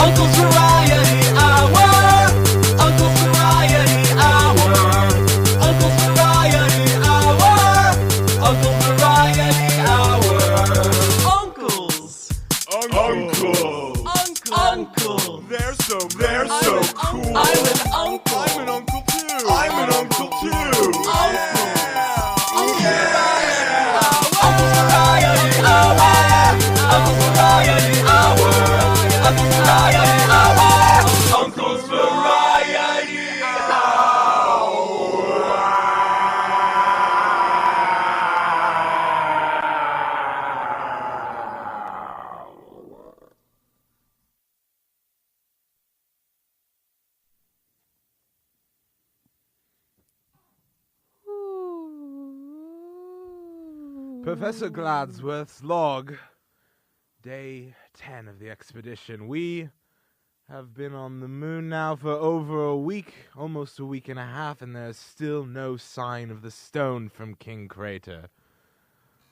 Uncle's Variety Hour. Uncle's Variety Hour. Uncle's Variety Hour. Uncle's Variety Hour. Uncles. Uncle. They're so cool. I'm an uncle. I'm an uncle too. I'm an uncle too. Uncle's Variety Hour. Uncle's Variety Hour. Uncle's Variety Hour. Uncle's Variety Professor Gladsworth's log. Day 10 of the expedition. We have been on the moon now for over a week, almost a week and a half, and there's still no sign of the stone from King Crater.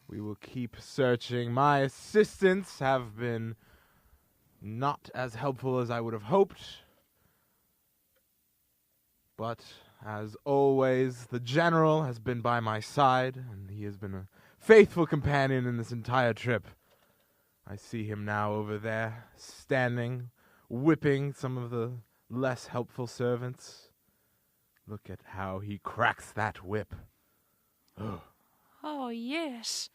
We will keep searching. My assistants have been not as helpful as I would have hoped, but as always, the general has been by my side, and he has been a faithful companion in this entire trip. I see him now over there, standing, whipping some of the less helpful servants. Look at how he cracks that whip. Oh, yes.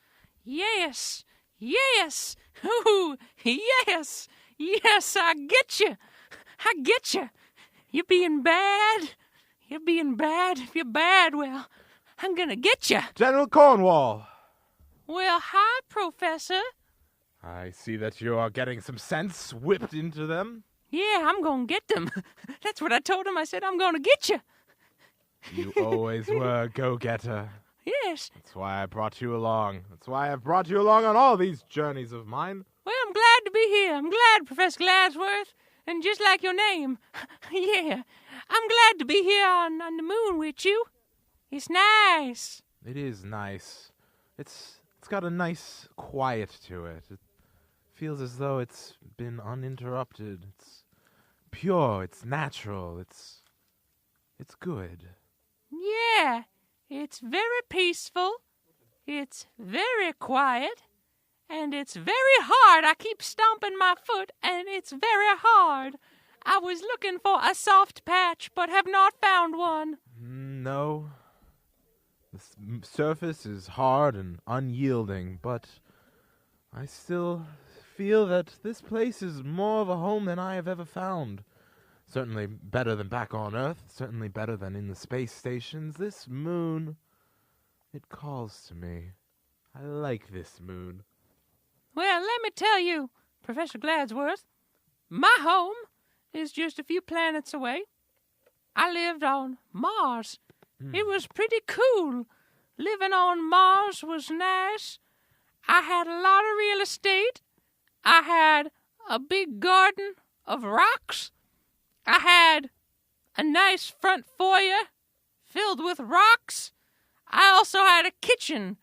Yes. Yes. Ooh, yes. Yes, I get you. I get you. You're being bad. You're being bad. If you're bad, well, I'm gonna get you. General Cornwall! Well, hi, Professor. I see that you are getting some sense whipped into them. Yeah, I'm gonna get them. That's what I told him. I said, I'm gonna get you. You always were a go-getter. Yes. That's why I brought you along. That's why I've brought you along on all these journeys of mine. Well, I'm glad to be here. I'm glad, Professor Gladsworth. And just like your name. Yeah. I'm glad to be here on the moon with you. It's nice. It is nice. It's got a nice quiet to it. It feels as though it's been uninterrupted. It's pure. It's natural. It's good. Yeah. It's very peaceful. It's very quiet. And it's very hard. I keep stomping my foot, and it's very hard. I was looking for a soft patch, but have not found one. No. The surface is hard and unyielding, but I still feel that this place is more of a home than I have ever found. Certainly better than back on Earth, certainly better than in the space stations. This moon, it calls to me. I like this moon. Well, let me tell you, Professor Gladsworth, my home is just a few planets away. I lived on Mars. It was pretty cool. Living on Mars was nice. I had a lot of real estate. I had a big garden of rocks. I had a nice front foyer filled with rocks. I also had a kitchen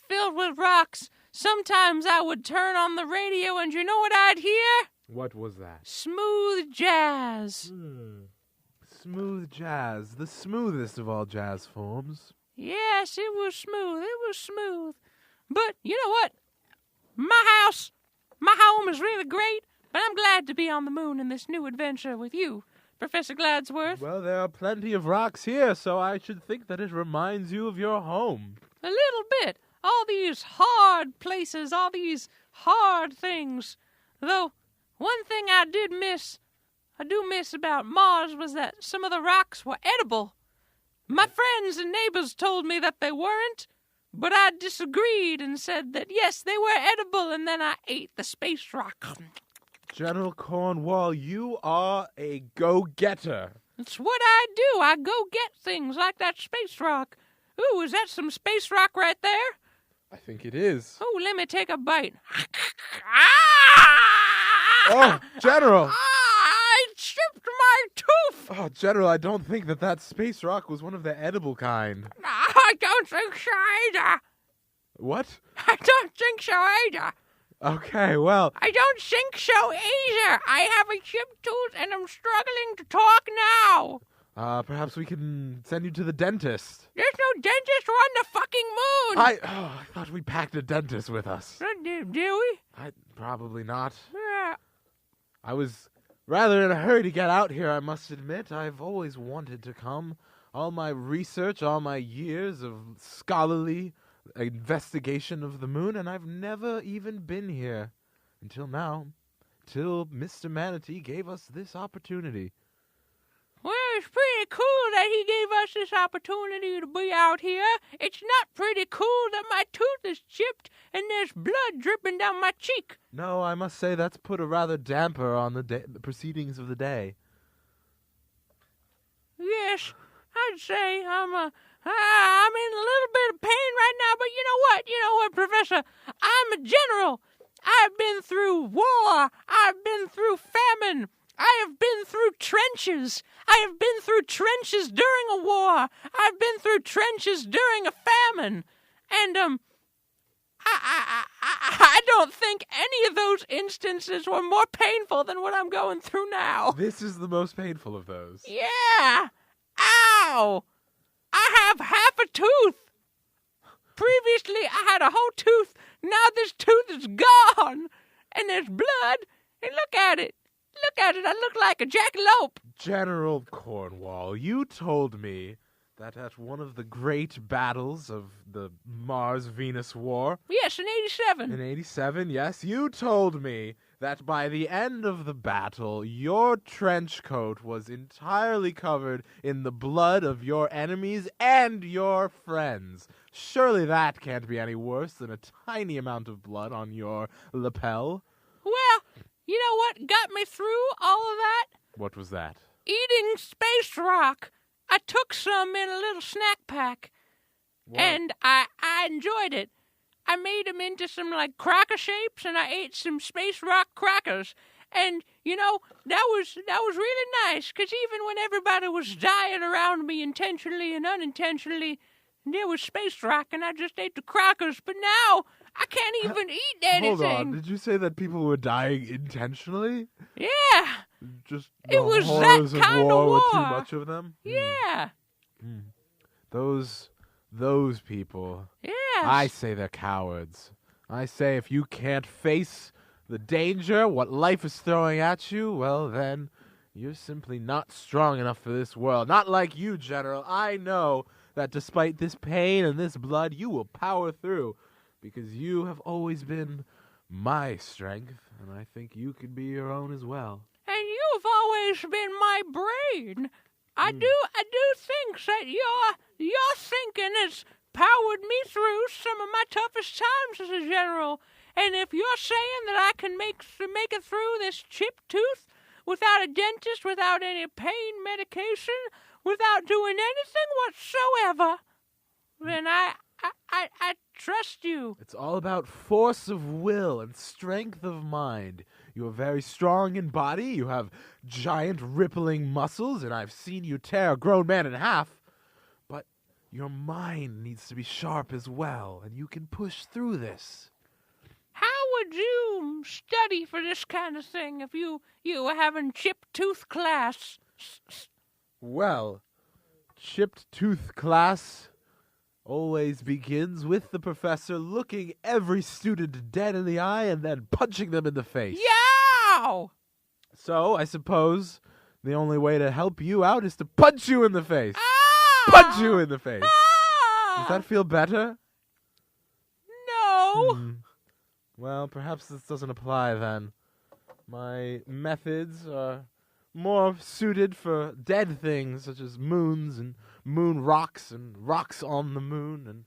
filled with rocks. Sometimes I would turn on the radio and you know what I'd hear? What was that? Smooth jazz. Smooth jazz, the smoothest of all jazz forms. Yes, it was smooth. It was smooth. But you know what? My home is really great, but I'm glad to be on the moon in this new adventure with you, Professor Gladsworth. Well, there are plenty of rocks here, so I should think that it reminds you of your home. A little bit. All these hard places, all these hard things. Though, one thing I do miss about Mars was that some of the rocks were edible. My friends and neighbors told me that they weren't, but I disagreed and said that yes, they were edible, and then I ate the space rock. General Cornwall, you are a go-getter. It's what I do. I go get things like that space rock. Ooh, is that some space rock right there? I think it is. Oh, let me take a bite. Oh, General! I chipped my tooth! Oh, General, I don't think that space rock was one of the edible kind. I don't think so either. What? I don't think so either. Okay, well, I don't think so either. I have a chipped tooth and I'm struggling to talk now. perhaps we can send you to the dentist. There's no dentist. We're on the fucking moon. I thought we packed a dentist with us. Do we? Probably not. Yeah. I was rather in a hurry to get out here, I must admit. I've always wanted to come. All my research, all my years of scholarly investigation of the moon, and I've never even been here. Until now. Till Mr. Manatee gave us this opportunity. Well, it's pretty cool that he gave us this opportunity to be out here. It's not pretty cool that my tooth is chipped and there's blood dripping down my cheek. No, I must say that's put a rather damper on the proceedings of the day. Yes, I'd say I'm in a little bit of pain right now, but you know what? You know what, Professor? I'm a general. I've been through war. I've been through famine. I have been through trenches. I have been through trenches during a war. I've been through trenches during a famine. And, I don't think any of those instances were more painful than what I'm going through now. This is the most painful of those. Yeah. Ow. I have half a tooth. Previously, I had a whole tooth. Now this tooth is gone. And there's blood. And look at it. Look at it. I look like a jackalope. General Cornwall, you told me that at one of the great battles of the Mars-Venus War... Yes, in 87. In 87, yes, you told me that by the end of the battle, your trench coat was entirely covered in the blood of your enemies and your friends. Surely that can't be any worse than a tiny amount of blood on your lapel. Well, you know what got me through all of that? What was that? Eating space rock. I took some in a little snack pack, and I enjoyed it. I made them into some, like, cracker shapes, and I ate some space rock crackers. And, you know, that was really nice, because even when everybody was dying around me intentionally and unintentionally, there was space rock, and I just ate the crackers. But now, I can't even eat anything. Hold on, did you say that people were dying intentionally? Yeah. Just It was horrors that kind of of war were too war. much of them? Yeah. Those people. Yes. I say they're cowards. I say if you can't face the danger, what life is throwing at you, well then, you're simply not strong enough for this world. Not like you, General. I know that despite this pain and this blood, you will power through, because you have always been my strength, and I think you can be your own as well. And you've always been my brain. I do think that your thinking has powered me through some of my toughest times as a general. And if you're saying that I can make it through this chipped tooth without a dentist, without any pain medication, without doing anything whatsoever, then I trust you. It's all about force of will and strength of mind. You are very strong in body, you have giant rippling muscles, and I've seen you tear a grown man in half. But your mind needs to be sharp as well, and you can push through this. How would you study for this kind of thing if you were having chipped tooth class? Well, chipped tooth class always begins with the professor looking every student dead in the eye and then punching them in the face. Yow! So, I suppose the only way to help you out is to punch you in the face. Ah! Punch you in the face. Ah! Does that feel better? No. Well, perhaps this doesn't apply then. My methods are more suited for dead things such as moons and moon rocks and rocks on the moon and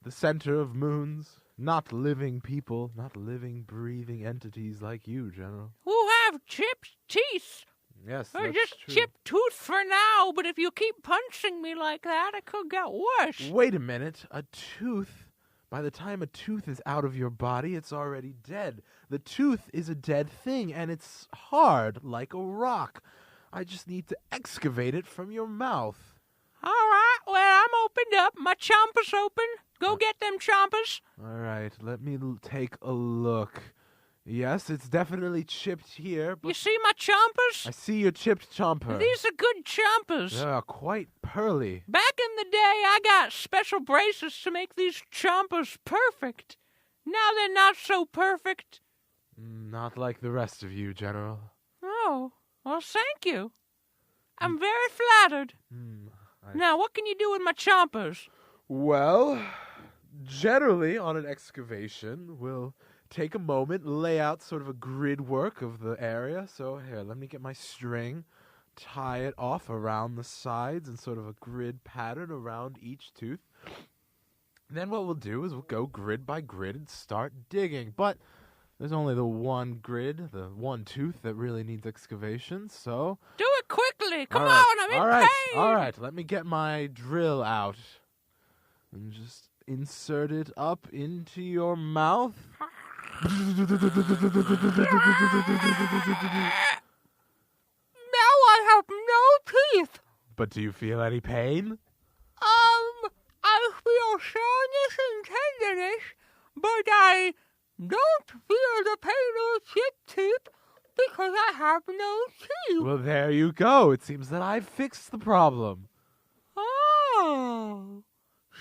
the center of moons. Not living people, not living, breathing entities like you, General. Who have chipped teeth. Yes, Or that's just true. chipped tooth for now, but if you keep punching me like that, it could get worse. Wait a minute. A tooth, by the time a tooth is out of your body, it's already dead. The tooth is a dead thing, and it's hard, like a rock. I just need to excavate it from your mouth. All right, well, I'm opened up. My chomper's open. Go get them chompers. All right, let me take a look. Yes, it's definitely chipped here, You but see my chompers? I see your chipped chomper. These are good chompers. They are quite pearly. Back in the day, I got special braces to make these chompers perfect. Now they're not so perfect. Not like the rest of you, General. Oh, well, thank you. I'm very flattered. Now, what can you do with my chompers? Well, generally on an excavation, we'll take a moment, lay out sort of a grid work of the area. So here, let me get my string, tie it off around the sides in sort of a grid pattern around each tooth. Then what we'll do is we'll go grid by grid and start digging. But there's only the one grid, the one tooth that really needs excavation, so... Do it quickly. Come All right, on, I'm in all right, pain. all right. Let me get my drill out and just insert it up into your mouth. Now I have no teeth. But do you feel any pain? I feel soreness and tenderness, but I don't feel the pain of chipped teeth because I have no teeth. Well, there you go. It seems that I've fixed the problem. Oh,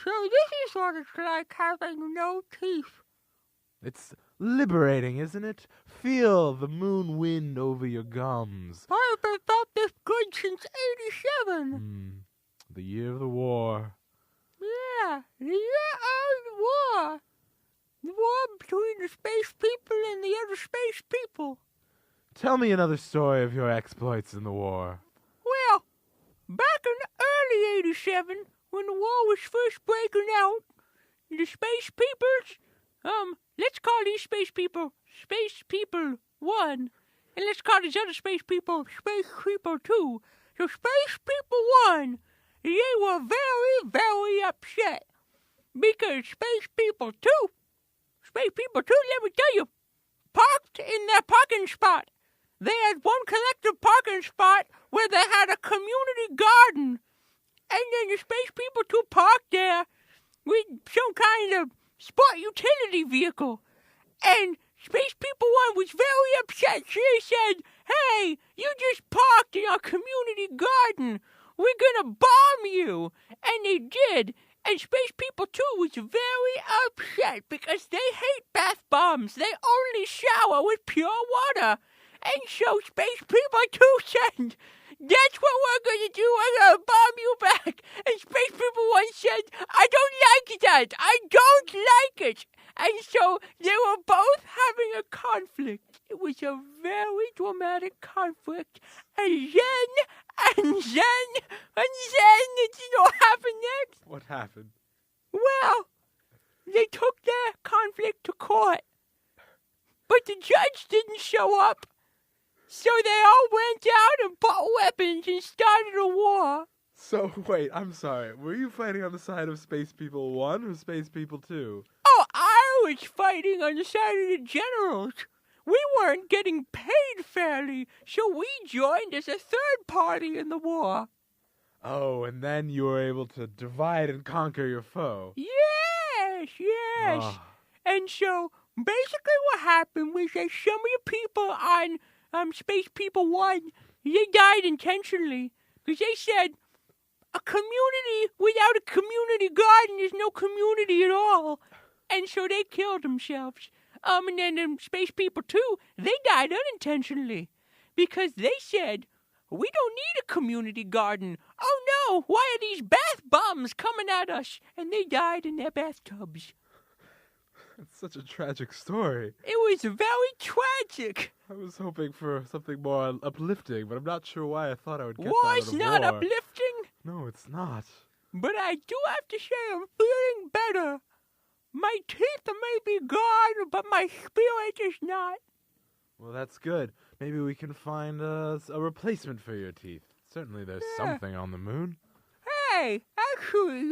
so this is what it's like having no teeth. It's liberating, isn't it? Feel the moon wind over your gums. I've been felt this good since '87. The year of the war. Yeah, the year of the war. The war between the space people and the other space people. Tell me another story of your exploits in the war. Well, back in early '87, when the war was first breaking out, the space peoples, let's call these space people Space People 1, and let's call these other space people Space People 2. So Space People 1, they were very, very upset because Space People 2, let me tell you, parked in their parking spot. They had one collective parking spot where they had a community garden. And then the Space People 2 parked there with some kind of sport utility vehicle. And Space People 1 was very upset. She said, "Hey, you just parked in our community garden. We're gonna bomb you." And they did. And Space People 2 was very upset because they hate bath bombs. They only shower with pure water. And so Space People 2 said, "That's what we're going to do. We're going to bomb you back." And Space People 1 said, "I don't like that. I don't like it." And so they were both having a conflict. It was a very dramatic conflict. And then, you know what happened next? What happened? Well, they took their conflict to court. But the judge didn't show up. So they all went out and bought weapons and started a war. So, wait, I'm sorry. Were you fighting on the side of Space People 1 or Space People 2? Oh, I was fighting on the side of the generals. We weren't getting paid fairly, so we joined as a third party in the war. Oh, and then you were able to divide and conquer your foe. Yes. Ah. And so, basically what happened was that some of the people on Space People 1, they died intentionally. Because they said, a community without a community garden is no community at all. And so they killed themselves. And then Space People 2, they died unintentionally. Because they said, we don't need a community garden. Oh no, why are these bath bombs coming at us? And they died in their bathtubs. It's such a tragic story. It was very tragic. I was hoping for something more uplifting, but I'm not sure why I thought I would get that War's out of not war. uplifting. No, it's not. But I do have to say I'm feeling better. My teeth may be gone, but my spirit is not. Well, that's good. Maybe we can find a replacement for your teeth. Certainly there's something on the moon. Hey, actually,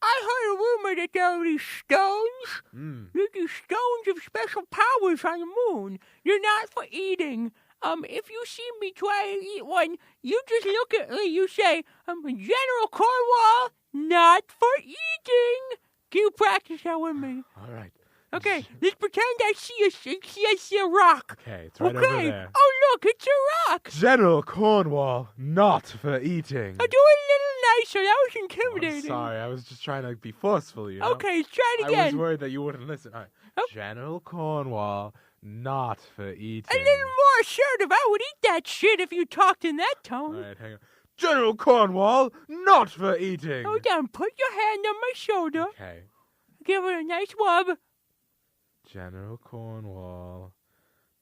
I heard a rumor that there are these stones. There's these stones of special powers on the moon. They're not for eating. If you see me try to eat one, you just look at me. You say, General Cornwall, not for eating. Can you practice that with me? All right. Okay, let's pretend I see a rock. Okay, it's right okay. over there. Oh, look, it's a rock. General Cornwall, not for eating. Do it a little nicer. That was I'm intimidating. sorry, I was just trying to be forceful, you know? Okay, let's try it I again. was worried that you wouldn't listen. All right. Oh. General Cornwall, not for eating. A little more assertive. I would eat that shit if you talked in that tone. All right, hang on. General Cornwall, not for eating. Hold on. Put your hand on my shoulder. Okay. Give it a nice rub. General Cornwall,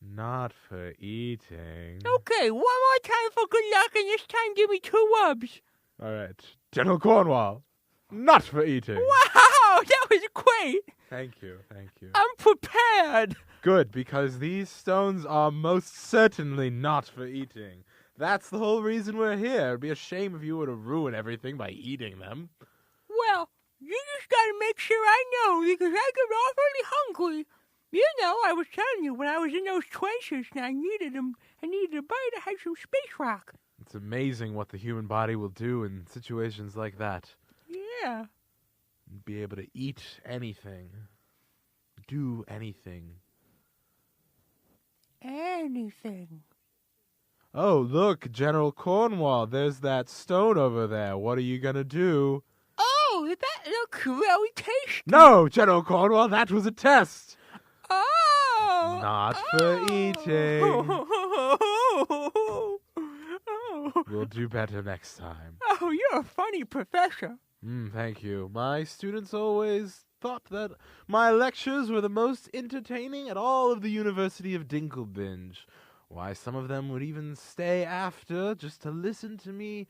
not for eating. Okay, one more time for good luck, and this time give me 2 rubs. All right. General Cornwall, not for eating. Wow, that was great. Thank you, thank you. I'm prepared. Good, because these stones are most certainly not for eating. That's the whole reason we're here. It'd be a shame if you were to ruin everything by eating them. Well, you just gotta make sure I know, because I get awfully hungry. You know, I was telling you when I was in those trenches and I needed a bite, I had some space rock. It's amazing what the human body will do in situations like that. Yeah. Be able to eat anything. Do anything. Anything. Oh, look, General Cornwall, there's that stone over there. What are you gonna do? Oh, that looks really tasty. No, General Cornwall, that was a test. Oh. Not for eating. Oh. We'll do better next time. Oh, you're a funny professor. Thank you. My students always thought that my lectures were the most entertaining at all of the University of Dinklebinge. Why, some of them would even stay after just to listen to me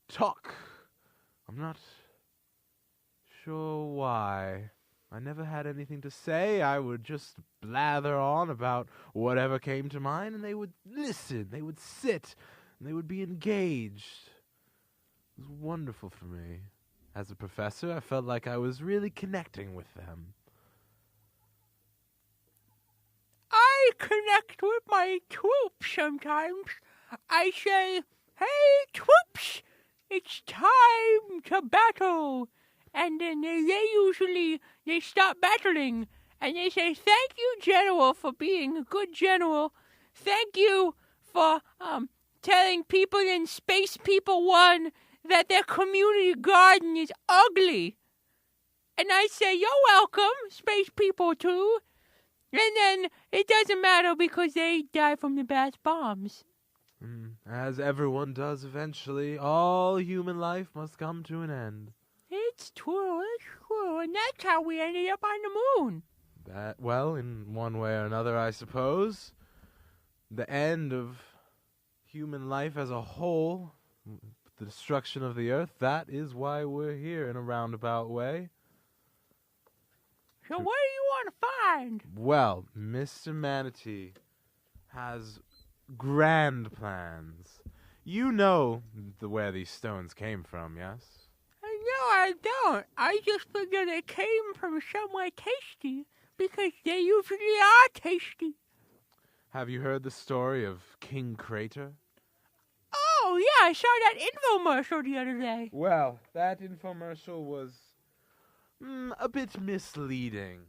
talk. I'm not sure why. I never had anything to say. I would just blather on about whatever came to mind, and they would listen. They would sit, and they would be engaged. It was wonderful for me. As a professor, I felt like I was really connecting with them. I connect with my troops sometimes. I say, "Hey, troops, it's time to battle." And then they stop battling. And they say, "Thank you, General, for being a good general. Thank you for telling people in Space People 1 that their community garden is ugly." And I say, "You're welcome, Space People 2. And then it doesn't matter because they die from the bath bombs. As everyone does eventually, all human life must come to an end. It's true, and that's how we ended up on the moon. That, well, in one way or another, I suppose. The end of human life as a whole, the destruction of the earth, that is why we're here in a roundabout way. So what do you want to find? Well, Mr. Manatee has grand plans. You know where these stones came from, yes? No, I don't. I just figured they came from somewhere tasty, because they usually are tasty. Have you heard the story of King Crater? Oh, yeah, I saw that infomercial the other day. Well, that infomercial was a bit misleading.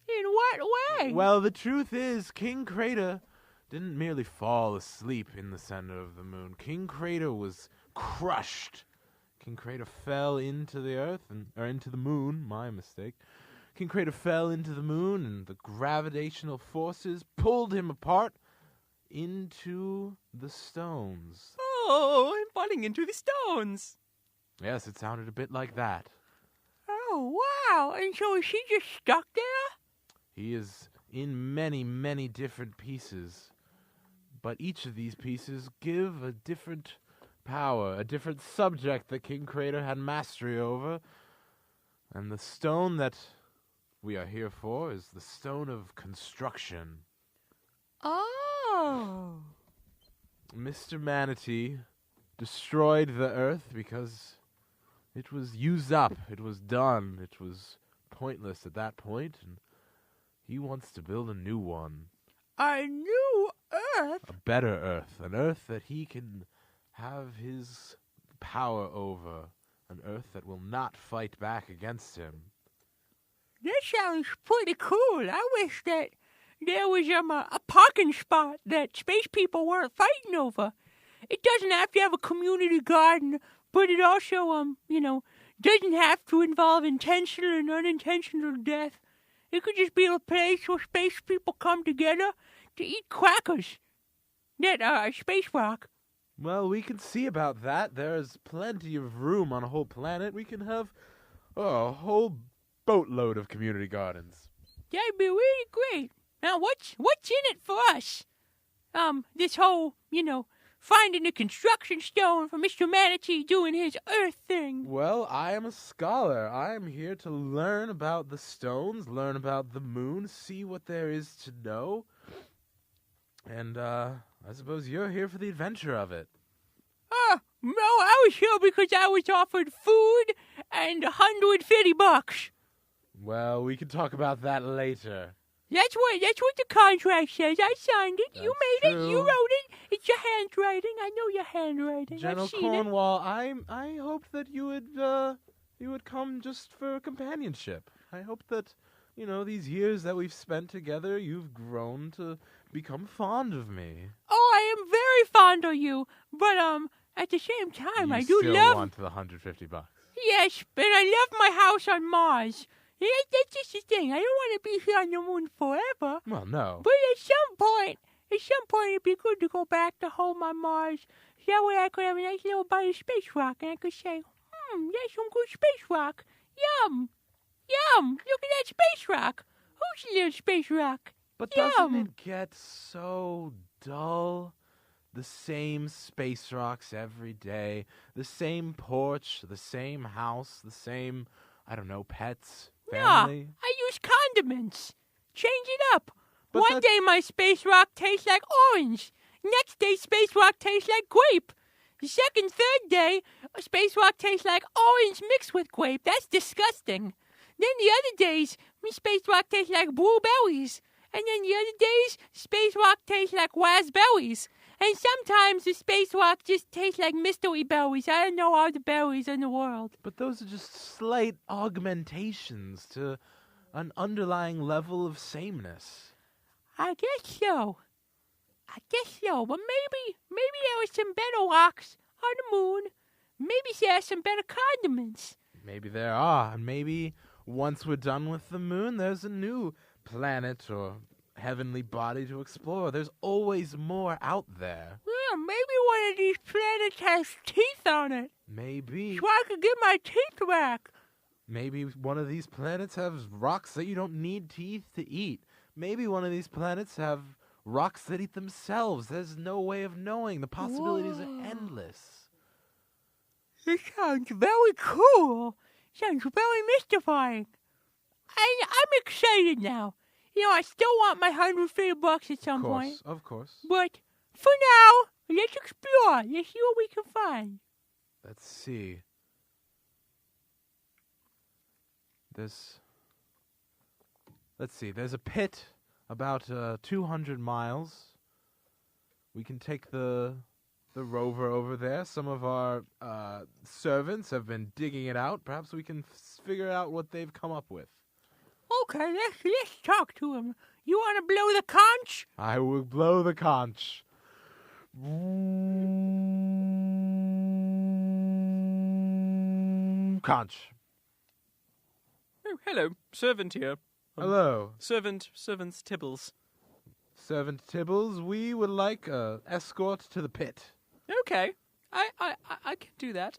In what way? Well, the truth is, King Crater didn't merely fall asleep in the center of the moon. King Crater was crushed. King Crater fell into the earth, or into the moon, my mistake. King Crater fell into the moon, and the gravitational forces pulled him apart into the stones. Oh, I'm falling into the stones. Yes, it sounded a bit like that. Oh, wow. And so is he just stuck there? He is in many, many different pieces. But each of these pieces give a different power, a different subject that King Crater had mastery over. And the stone that we are here for is the stone of construction. Oh. Mr. Manatee destroyed the earth because it was used up. It was done. It was pointless at that point, and he wants to build a new one. A new Earth? A better Earth. An Earth that he can have his power over. An Earth that will not fight back against him. That sounds pretty cool. I wish that there was a parking spot that space people weren't fighting over. It doesn't have to have a community garden, but it also, doesn't have to involve intentional and unintentional death. It could just be a place where space people come together to eat crackers that are space rock. Well, we can see about that. There's plenty of room on a whole planet. We can have a whole boatload of community gardens. That'd be really great. Now, what's in it for us? This whole, finding the construction stone for Mr. Manatee doing his Earth thing. Well, I am a scholar. I am here to learn about the stones, learn about the moon, see what there is to know. And, I suppose you're here for the adventure of it. No, I was here because I was offered food and $150. Well, we can talk about that later. That's what the contract says. I signed it. You made True. it. You wrote it. It's your handwriting. I know your handwriting. General I've seen Cornwall, I hoped that you would come just for companionship. I hope that, these years that we've spent together, you've grown to become fond of me. Oh, I am very fond of you, but at the same time, I do You still love. want the $150. Yes, but I love my house on Mars. Yeah, that's just the thing. I don't want to be here on the moon forever. Well, no. But at some point, it'd be good to go back to home on Mars. So that way I could have a nice little bite of space rock, and I could say, that's some good space rock. Yum! Yum! Look at that space rock. Who's a little space rock? But Yum. doesn't it get so dull? The same space rocks every day, the same porch, the same house, the same, pets, family. Yeah, I use condiments. Change it up. But One day my space rock tastes like orange. Next day space rock tastes like grape. The second, third day, space rock tastes like orange mixed with grape. That's disgusting. Then the other days, space rock tastes like blueberries. And then the other days, space rock tastes like raspberries. And sometimes the space rock just tastes like mystery berries. I don't know all the berries in the world. But those are just slight augmentations to an underlying level of sameness. I guess so. But maybe there was some better rocks on the moon. Maybe there's some better condiments. Maybe there are, and maybe once we're done with the moon, there's a new planet or heavenly body to explore. There's always more out there. Yeah, maybe one of these planets has teeth on it. Maybe. So I could get my teeth back. Maybe one of these planets has rocks that you don't need teeth to eat. Maybe one of these planets have rocks that eat themselves. There's no way of knowing. The possibilities are endless. This sounds very cool. Sounds very mystifying. I'm excited now. I still want my $150 at some point. Of course. But for now, let's explore. Let's see what we can find. Let's see. There's a pit about 200 miles. We can take the rover over there. Some of our servants have been digging it out. Perhaps we can figure out what they've come up with. Okay, let's talk to him. You want to blow the conch? I will blow the conch. Conch. Oh, hello. Servant here. Hello. Servants Tibbles. Servant Tibbles, we would like a escort to the pit. Okay. I can do that.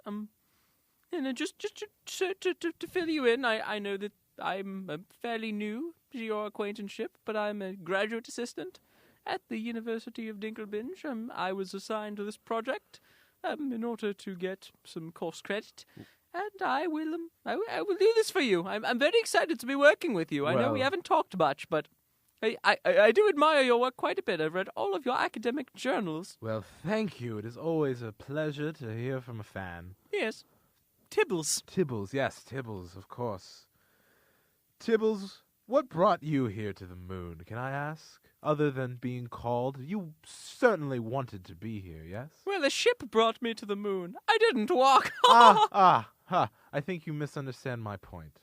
Just to fill you in, I know that I'm fairly new to your acquaintanceship, but I'm a graduate assistant at the University of Dinklebinge. I was assigned to this project in order to get some course credit, and I will do this for you. I'm very excited to be working with you. I know we Well- haven't talked much, but I do admire your work quite a bit. I've read all of your academic journals. Well, thank you. It is always a pleasure to hear from a fan. Yes. Tibbles. Tibbles, yes, Tibbles, of course. Tibbles, what brought you here to the moon, can I ask? Other than being called, you certainly wanted to be here, yes? Well, a ship brought me to the moon. I didn't walk. I think you misunderstand my point.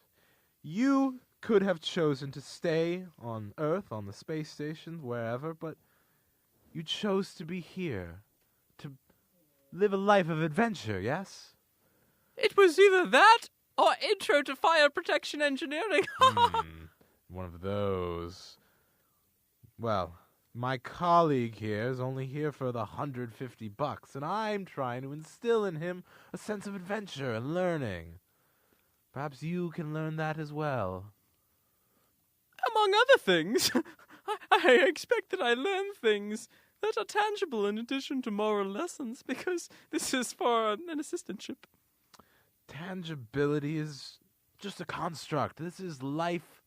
You could have chosen to stay on Earth, on the space station, wherever, but you chose to be here, to live a life of adventure, yes? It was either that or Intro to Fire Protection Engineering. One of those. Well, my colleague here is only here for the $150, and I'm trying to instill in him a sense of adventure and learning. Perhaps you can learn that as well. Among other things, I expect that I learn things that are tangible in addition to moral lessons, because this is for an assistantship. Tangibility is just a construct. This is life.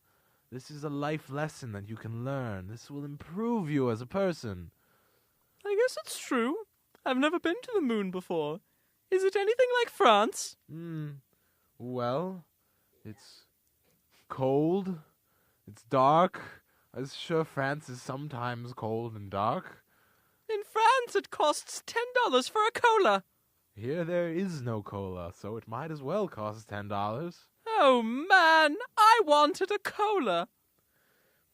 This is a life lesson that you can learn. This will improve you as a person. I guess it's true. I've never been to the moon before. Is it anything like France? Well, it's cold. It's dark. I'm sure France is sometimes cold and dark. In France, it costs $10 for a cola. Here there is no cola, so it might as well cost $10. Oh, man, I wanted a cola.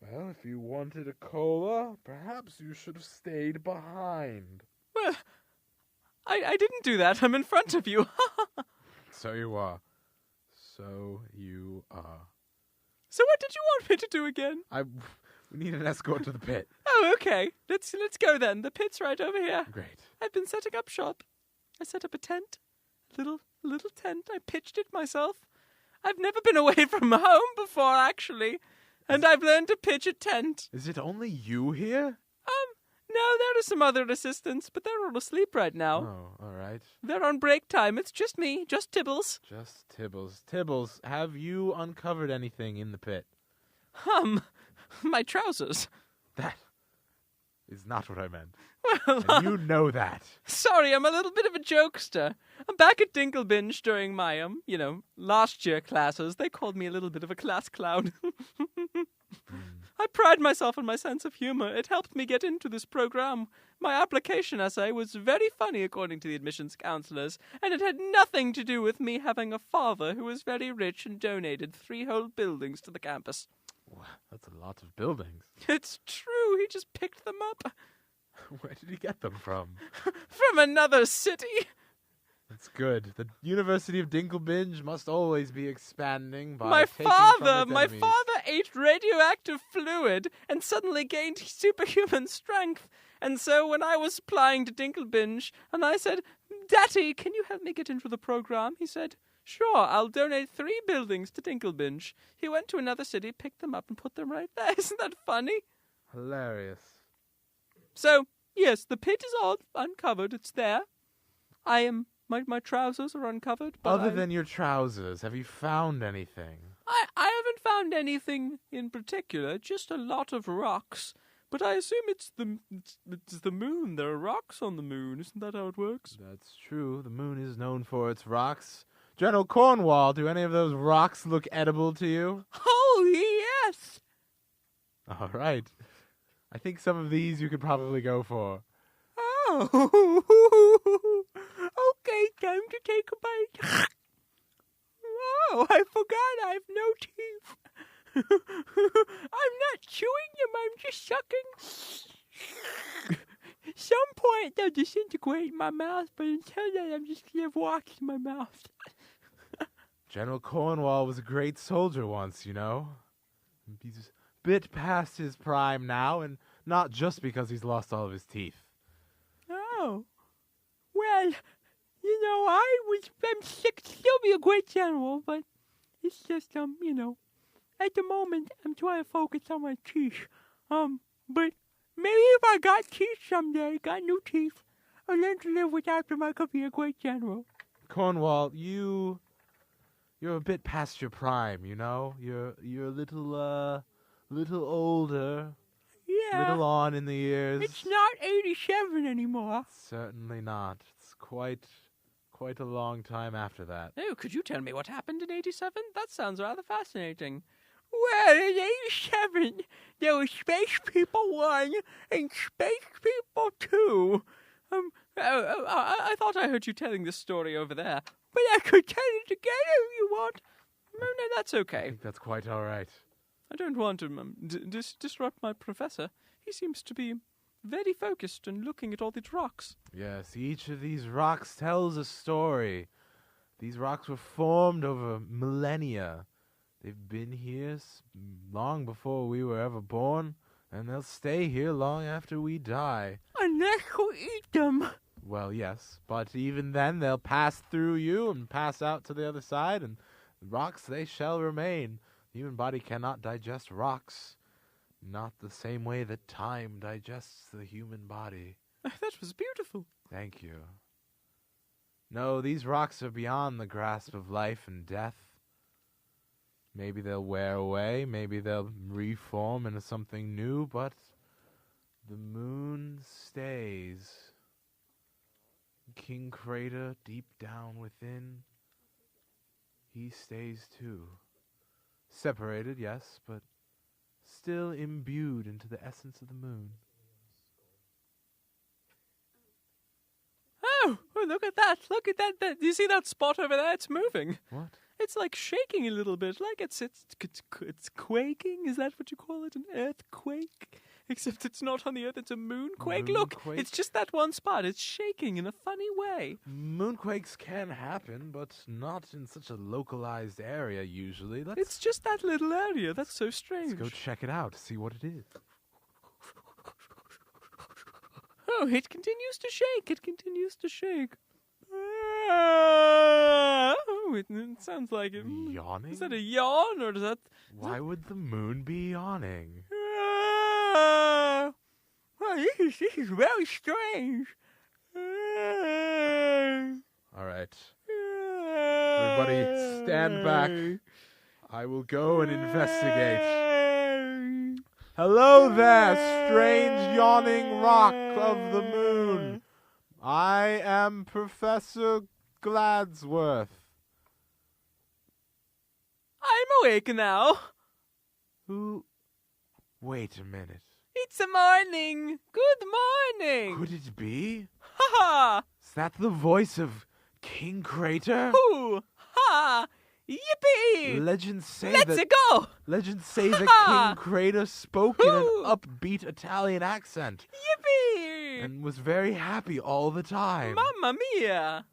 Well, if you wanted a cola, perhaps you should have stayed behind. Well, I didn't do that. I'm in front of you. So you are. So you are. So what did you want me to do again? We need an escort to the pit. Oh, okay. Let's go then. The pit's right over here. Great. I've been setting up shop. I set up a tent. A little tent. I pitched it myself. I've never been away from home before, actually. And I've learned to pitch a tent. Is it only you here? No, there are some other assistants, but they're all asleep right now. Oh, all right. They're on break time. It's just me, just Tibbles. Just Tibbles. Tibbles, have you uncovered anything in the pit? My trousers. That is not what I meant. Well, And you know that. sorry, I'm a little bit of a jokester. I'm back at Dinklebinge during my, last year classes. They called me a little bit of a class clown. I pride myself on my sense of humor. It helped me get into this program. My application essay was very funny, according to the admissions counselors, and it had nothing to do with me having a father who was very rich and donated 3 whole buildings to the campus. Wow, that's a lot of buildings. It's true, he just picked them up. Where did he get them from? From another city. That's good. The University of Dinklebinge must always be expanding by My taking from father its enemies. ate radioactive fluid and suddenly gained superhuman strength. And so when I was applying to Dinklebinge and I said, "Daddy, can you help me get into the program?" He said, "Sure, I'll donate 3 buildings to Dinklebinge." He went to another city, picked them up, and put them right there. Isn't that funny? Hilarious. So, yes, the pit is all uncovered. It's there. My trousers are uncovered. But Other than your trousers, have you found anything? I haven't found anything in particular, just a lot of rocks. But I assume it's the moon. There are rocks on the moon. Isn't that how it works? That's true. The moon is known for its rocks. General Cornwall, do any of those rocks look edible to you? Oh, yes! All right. I think some of these you could probably go for. Oh, okay, time to take a bite. Oh, I forgot I have no teeth. I'm not chewing them, I'm just sucking. Some point they'll disintegrate in my mouth, but until then I'm just going to have rocks in my mouth. General Cornwall was a great soldier once, you know. He's a bit past his prime now, and not just because he's lost all of his teeth. Oh, well, I'm sick to still be a great general, but it's just, at the moment, I'm trying to focus on my teeth. But maybe if I got teeth someday, got new teeth, I'll learn to live without them, I could be a great general. Cornwall, you're a bit past your prime, you know. You're a little older. Yeah. Little on in the years. It's not 87 anymore. Certainly not. It's quite a long time after that. Oh, could you tell me what happened in 87? That sounds rather fascinating. Well, in 87, there were space people 1 and space people 2. I thought I heard you telling this story over there, but I could tell it again if you want. No, that's I okay. think that's quite all right. I don't want to disrupt my professor. He seems to be very focused and looking at all these rocks. Yes, each of these rocks tells a story. These rocks were formed over millennia. They've been here long before we were ever born, and they'll stay here long after we die. Unless we eat them. Well, yes, but even then they'll pass through you and pass out to the other side, and rocks they shall remain. The human body cannot digest rocks, not the same way that time digests the human body. That was beautiful. Thank you. No, these rocks are beyond the grasp of life and death. Maybe they'll wear away, maybe they'll reform into something new, but the moon stays. King Crater, deep down within, he stays too. Separated, yes, but still imbued into the essence of the moon. Oh, look at that. Look at that. Do you see that spot over there? It's moving. What? It's like shaking a little bit, like it's quaking. Is that what you call it? An earthquake? Except it's not on the earth, it's a moonquake. Look, Moonquake? it's just that one spot. It's shaking in a funny way. Moonquakes can happen, but not in such a localized area usually. It's just that little area. That's so strange. Let's go check it out, see what it is. Oh, it continues to shake. It continues to shake. Oh, it sounds like it. Yawning? Is that a yawn or does that? Why would the moon be yawning? Well, this is very strange. All right. Everybody stand back. I will go and investigate. Hello there, strange yawning rock of the moon. I am Professor Gladsworth. I'm awake now. Who? Wait a minute. It's a morning. Good morning. Could it be? Ha ha. Is that the voice of King Crater? Hoo. Ha. Yippee. Legends say Let's that go. legends say that Ha! King Crater spoke in an Hoo! upbeat Italian accent Yippee. and was very happy all the time. Mamma mia.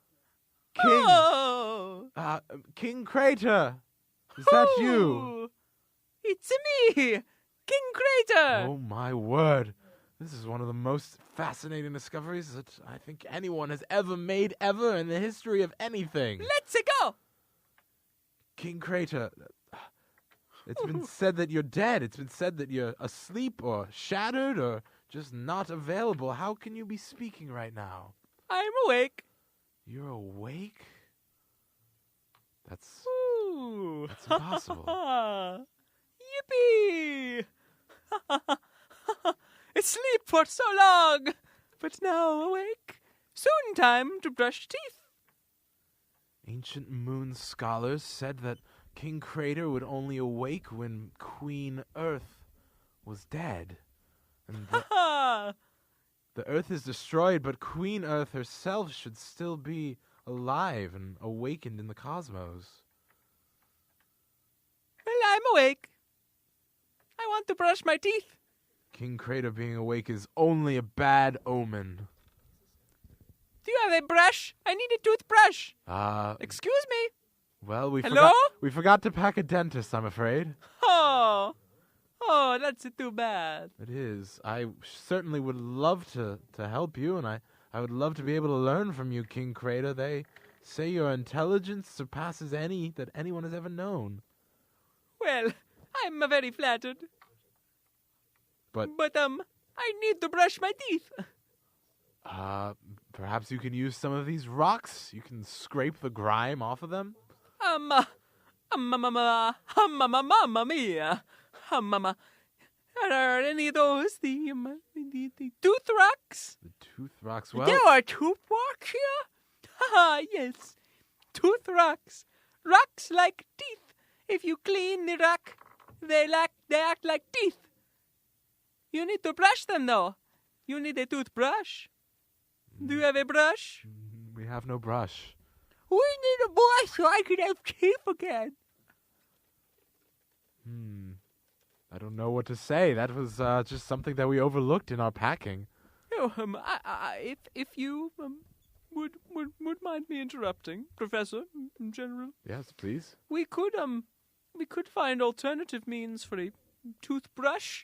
King, Oh. King Crater, is that you? Hoo. It's me, King Crater. Oh my word! This is one of the most fascinating discoveries that I think anyone has ever made ever in the history of anything. Let's go. King Crater, it's been said that you're dead. It's been said that you're asleep or shattered or just not available. How can you be speaking right now? I'm awake. You're awake? That's Ooh. impossible. Yippee! Sleep for so long, but now awake. Soon time to brush teeth. Ancient moon scholars said that King Crater would only awake when Queen Earth was dead. And Ha! the Earth is destroyed, but Queen Earth herself should still be alive and awakened in the cosmos. Well, I'm awake. I want to brush my teeth. King Crater being awake is only a bad omen. Do you have a brush? I need a toothbrush. Excuse me. Well, we Hello? forgot to pack a dentist, I'm afraid. Oh, that's too bad. It is. I certainly would love to help you, and I would love to be able to learn from you, King Crater. They say your intelligence surpasses any that anyone has ever known. Well, I'm very flattered. But I need to brush my teeth. perhaps you can use some of these rocks. You can scrape the grime off of them. Mamma mia. Mamma. Are any of those the tooth rocks? The tooth rocks. Well, There are tooth rocks here? Haha, yes. Tooth rocks. Rocks like teeth. If you clean the rock, they act like teeth. You need to brush them, though. You need a toothbrush. Do you have a brush? we have no brush. We need a brush so I can have teeth again. I don't know what to say. That was just something that we overlooked in our packing. Oh, if you would mind me interrupting, Professor, in general, Yes, please. we could find alternative means for a toothbrush.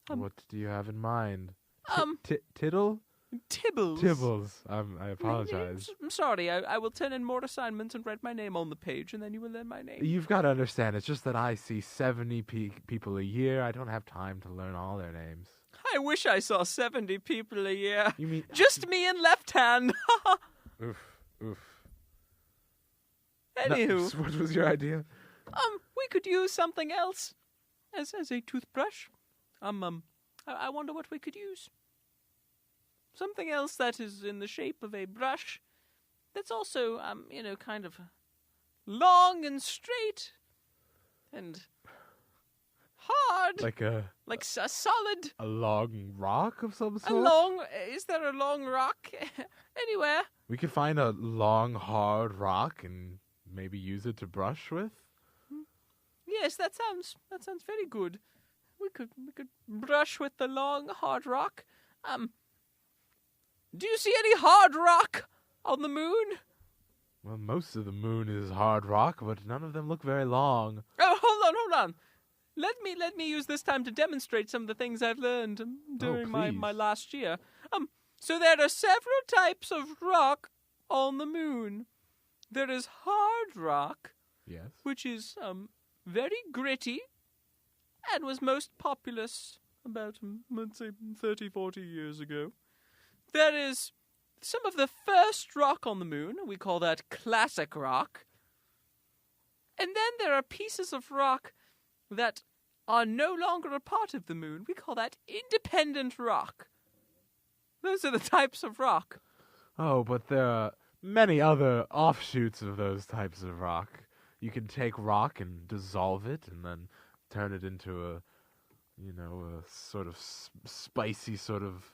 What do you have in mind? Um, Tittle? Tibbles. Tibbles. I apologize. I'm sorry. I will turn in more assignments and write my name on the page, and then you will learn my name. You've got to understand, it's just that I see 70 people a year. I don't have time to learn all their names. I wish I saw 70 people a year. You mean... Just me and Left Hand. Oof, oof. Anywho, No, what was your idea? we could use something else as a toothbrush. I wonder what we could use. Something else that is in the shape of a brush that's also, kind of long and straight and hard. Like a Solid. a long rock of some sort? Is there a long rock anywhere? We could find a long, hard rock and maybe use it to brush with. Yes, that sounds very good. We could brush with the long, hard rock. Do you see any hard rock on the moon? Well, most of the moon is hard rock, but none of them look very long. Oh, hold on. Let me use this time to demonstrate some of the things I've learned during my please. last year. So there are several types of rock on the moon. There is hard rock, Yes. which is very gritty and was most populous about, let's say, 30, 40 years ago. There is some of the first rock on the moon. We call that classic rock. And then there are pieces of rock that are no longer a part of the moon. We call that independent rock. Those are the types of rock. Oh, but there are many other offshoots of those types of rock. You can take rock and dissolve it and then turn it into a sort of spicy sort of...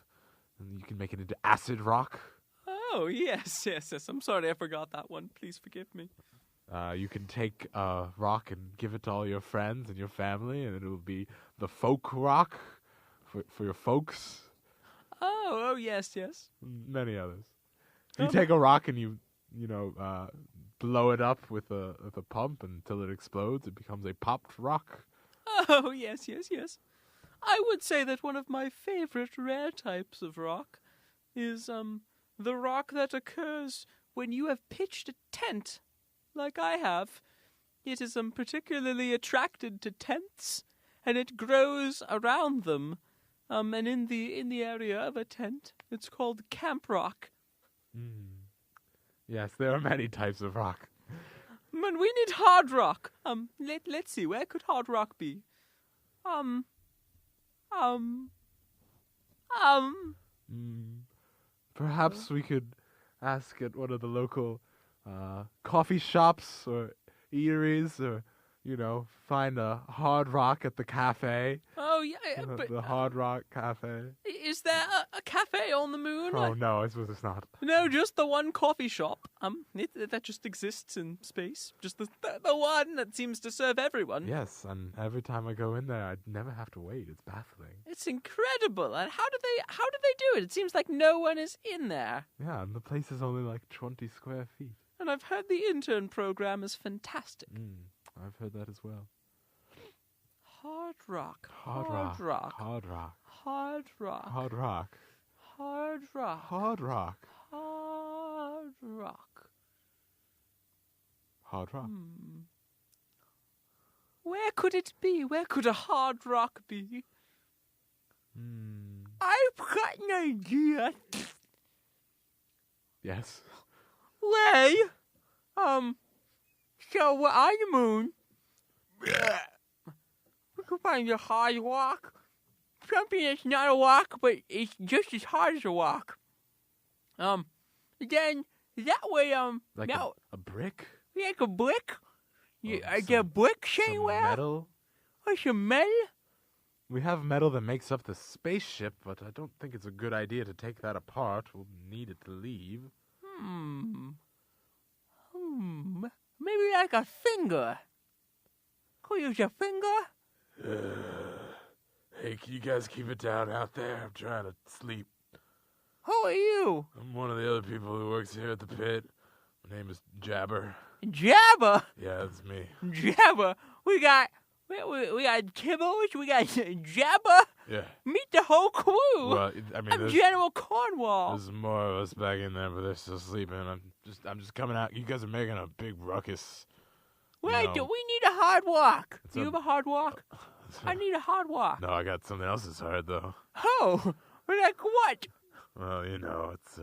And you can make it into acid rock. Oh, yes. I'm sorry I forgot that one. Please forgive me. You can take rock and give it to all your friends and your family, and it will be the folk rock for your folks. Oh, yes. Many others. If you take a rock and you blow it up with a pump until it explodes, it becomes a popped rock. Oh, yes. I would say that one of my favorite rare types of rock is the rock that occurs when you have pitched a tent, like I have. It is particularly attracted to tents, and it grows around them. And in the area of a tent, it's called camp rock. Yes, there are many types of rock. Man, we need hard rock. Let's see, where could hard rock be? Perhaps we could ask at one of the local coffee shops or eateries, or find a hard rock at the cafe. Oh yeah, but the Hard Rock Cafe. Is there a cafe on the moon? Oh no, I suppose it's not. No, just the one coffee shop. That just exists in space. Just the one that seems to serve everyone. Yes, and every time I go in there, I never have to wait. It's baffling. It's incredible. And how do they do it? It seems like no one is in there. Yeah, and the place is only like 20 square feet. And I've heard the intern program is fantastic. I've heard that as well. Hard rock. Hard rock. Hard rock. Hard rock. Hard rock. Hard rock. Hard rock. Hard rock. Hard rock. Hard rock. Where could it be? Where could a hard rock be? I've got an idea. Yes. Way. So we're on the moon. We could find a hard rock. Something that's not a rock, but it's just as hard as a rock. Then that way, Like now a brick? like a brick. Or Is there some- bricks Some anywhere? metal? Or some metal? We have metal that makes up the spaceship, but I don't think it's a good idea to take that apart. We'll need it to leave. Maybe like a finger. Could use a finger? Hey, can you guys keep it down out there? I'm trying to sleep. Who are you? I'm one of the other people who works here at the pit. My name is Jabber. Jabba. Yeah, that's me. Jabba. We got Kibbles. We got Jabba. Yeah. Meet the whole crew. Well, I mean, I'm there's General Cornwall. there's more of us back in there, but they're still sleeping. I'm just coming out. You guys are making a big ruckus. Wait, know. we need a hard walk. It's Do you a- have a hard walk? I need a hard walk. No, I got something else that's hard though. Oh, like what? Well, you know, it's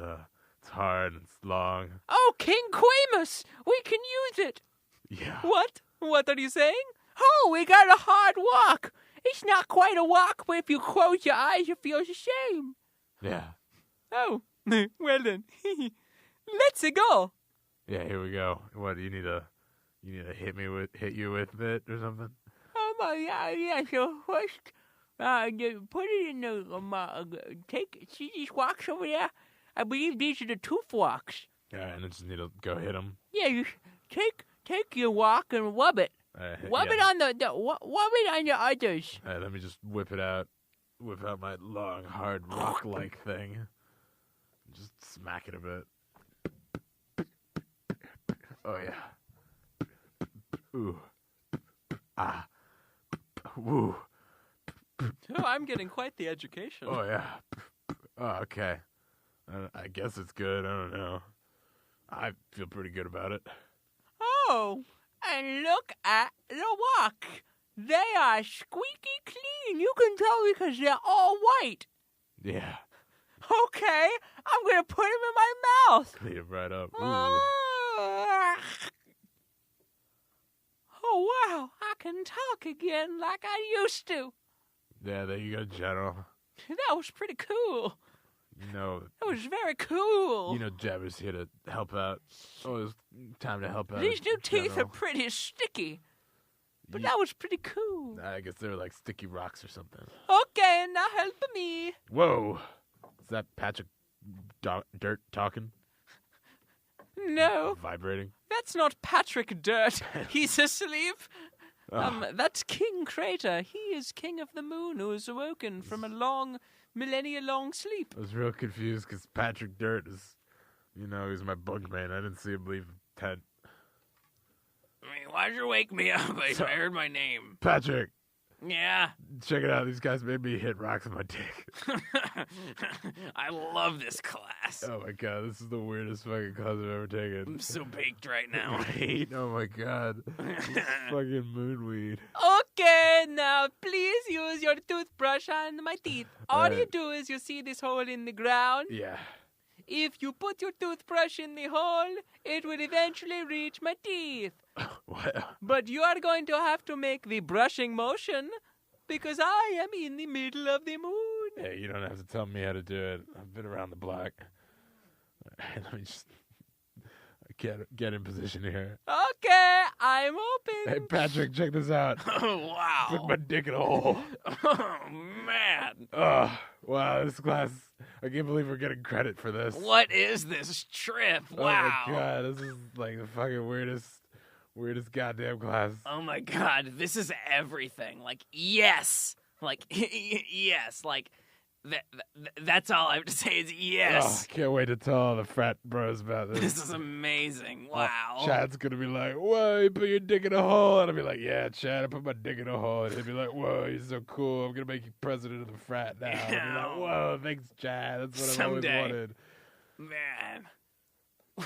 hard and it's long. Oh, King Quamus. We can use it. Yeah. What? What are you saying? Oh, we got a hard walk. It's not quite a walk, but if you close your eyes, you feel the same. Yeah. Oh, well then. Let's go. Yeah, here we go. What, you need to hit you with it or something? Oh my, yeah. So first, you put it in the see these walks over there? I believe these are the tooth walks. Yeah, and I just need to go hit him. Yeah, you take your walk and rub it. Rub it on rub it on your others. All right, let me just whip out my long, hard rock-like thing. Just smack it a bit. Oh yeah. Ooh. Ah. Woo. Oh, I'm getting quite the education. Oh yeah. Oh, okay. I guess it's good. I don't know. I feel pretty good about it. Oh, and look at the walk. They are squeaky clean. You can tell because they're all white. Yeah. Okay, I'm going to put them in my mouth. Clean it right up. Ooh. Oh, wow. I can talk again like I used to. Yeah, there you go, General. That was pretty cool. You know, That was very cool. Jabber's here to help out. Oh, it's time to help out. These new teeth are General. pretty sticky. But Ye- that was pretty cool. I guess they were like sticky rocks or something. Okay, now help me. Whoa. Is that Patrick Dirt talking? No, Vibrating? that's not Patrick Dirt. He's asleep. That's King Crater. He is king of the moon who is awoken from a long, millennia-long sleep. I was real confused because Patrick Dirt is, he's my bunkmate. I didn't see him leave the tent. I mean, why'd you wake me up? I heard my name. Patrick, Yeah. check it out. These guys made me hit rocks with my dick. I love this class. Oh my god, this is the weirdest fucking class I've ever taken. I'm so baked right now. Right? Oh my god. This is fucking moonweed. Okay, now please use your toothbrush on my teeth. All you Alright. do is you see this hole in the ground. Yeah. If you put your toothbrush in the hole, it will eventually reach my teeth. What? But you are going to have to make the brushing motion because I am in the middle of the moon. Hey, you don't have to tell me how to do it. I've been around the block. Let me just get in position here. Okay, I'm open. Hey, Patrick, check this out. Oh, wow. Put my dick in a hole. Oh, man. Oh, wow, this class. I can't believe we're getting credit for this. What is this trip? Oh Wow. my god, this is like the fucking weirdest goddamn class. Oh my god, this is everything. Like, yes. Like, yes. Like, that's all I have to say is yes. Oh, can't wait to tell all the frat bros about this. This is amazing. Wow. Chad's gonna be like, whoa, you put your dick in a hole. And I'll be like, yeah, Chad, I put my dick in a hole. And he'll be like, whoa, you're so cool. I'm gonna make you president of the frat now. And I'll be like, whoa, thanks, Chad. That's what I've Someday. always wanted. Man.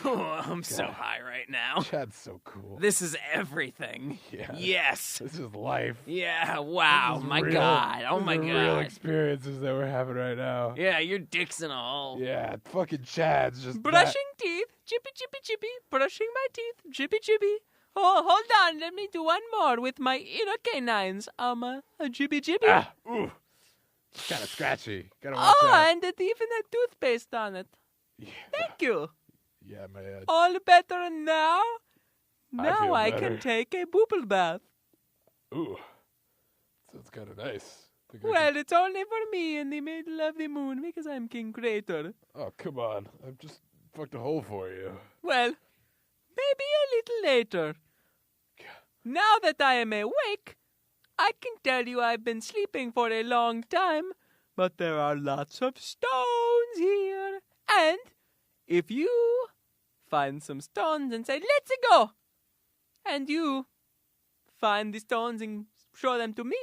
I'm so high right now. Chad's so cool. This is everything. Yeah. Yes. This is life. Yeah, wow. This is My real- god. Oh this my is the real god. experiences that we're having right now. Yeah, your dick's in a hole. Yeah, fucking Chad's just Brushing teeth, chippy, chippy, chippy. Brushing my teeth, chippy, chippy. Oh, hold on. Let me do one more with my inner canines. Chippy, chippy. Ah, ooh. It's kind of scratchy. Gotta watch Oh, out. and it even had toothpaste on it. Yeah, Thank you. yeah, my All better now? I Now feel I better. can take a booble bath. ooh. Sounds kind of nice. Think I Well, it's only for me in the middle of the moon because I'm King Crater. can- oh, come on. I've just fucked a hole for you. Well, maybe a little later. Now that I am awake, I can tell you I've been sleeping for a long time, but there are lots of stones here. And if you find some stones and say, let's go, and you find the stones and show them to me,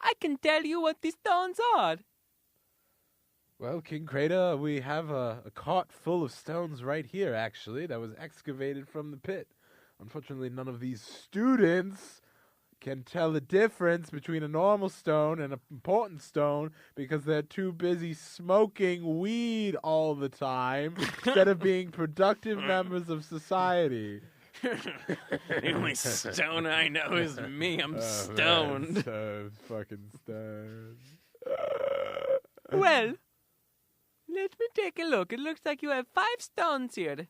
I can tell you what the stones are. Well, King Crater, we have a cart full of stones right here, actually, that was excavated from the pit. Unfortunately, none of these students can tell the difference between a normal stone and an important stone because they're too busy smoking weed all the time instead of being productive members of society. The only stone I know is me. I'm stoned. So fucking stoned. Well, let me take a look. It looks like you have 5 stones here.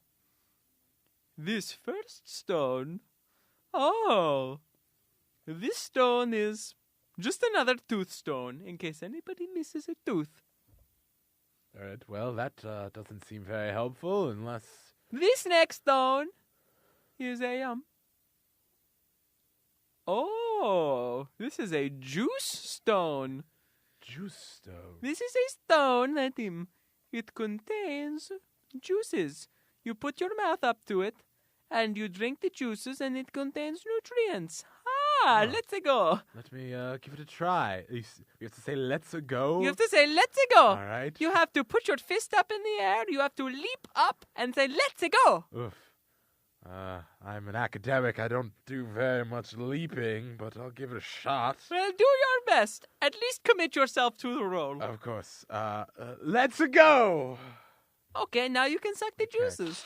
This first stone. Oh. This stone is just another tooth stone, in case anybody misses a tooth. All right, well, that doesn't seem very helpful unless... This next stone is a, Oh, this is a juice stone. Juice stone. This is a stone that, it contains juices. You put your mouth up to it, and you drink the juices, and it contains nutrients. Let's go. Let me give it a try. You have to say, let's go? You have to say, let's go. All right. You have to put your fist up in the air. You have to leap up and say, let's go. Oof. I'm an academic. I don't do very much leaping, but I'll give it a shot. Well, do your best. At least commit yourself to the role. Of course. Let's go. Okay, now you can suck the juices.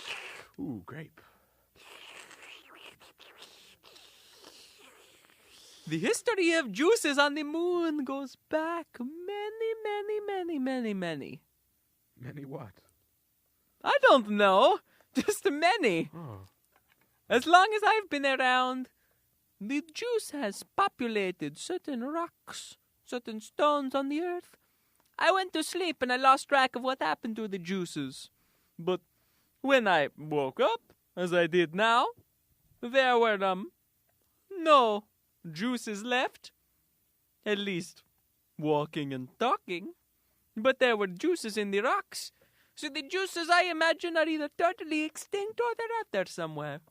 Ooh, grape. The history of juices on the moon goes back many. Many what? I don't know. Just many. Oh. As long as I've been around, the juice has populated certain rocks, certain stones on the earth. I went to sleep and I lost track of what happened to the juices. But when I woke up, as I did now, there were, no juices left. At least, walking and talking. But there were juices in the rocks. So the juices, I imagine, are either totally extinct or they're out there somewhere.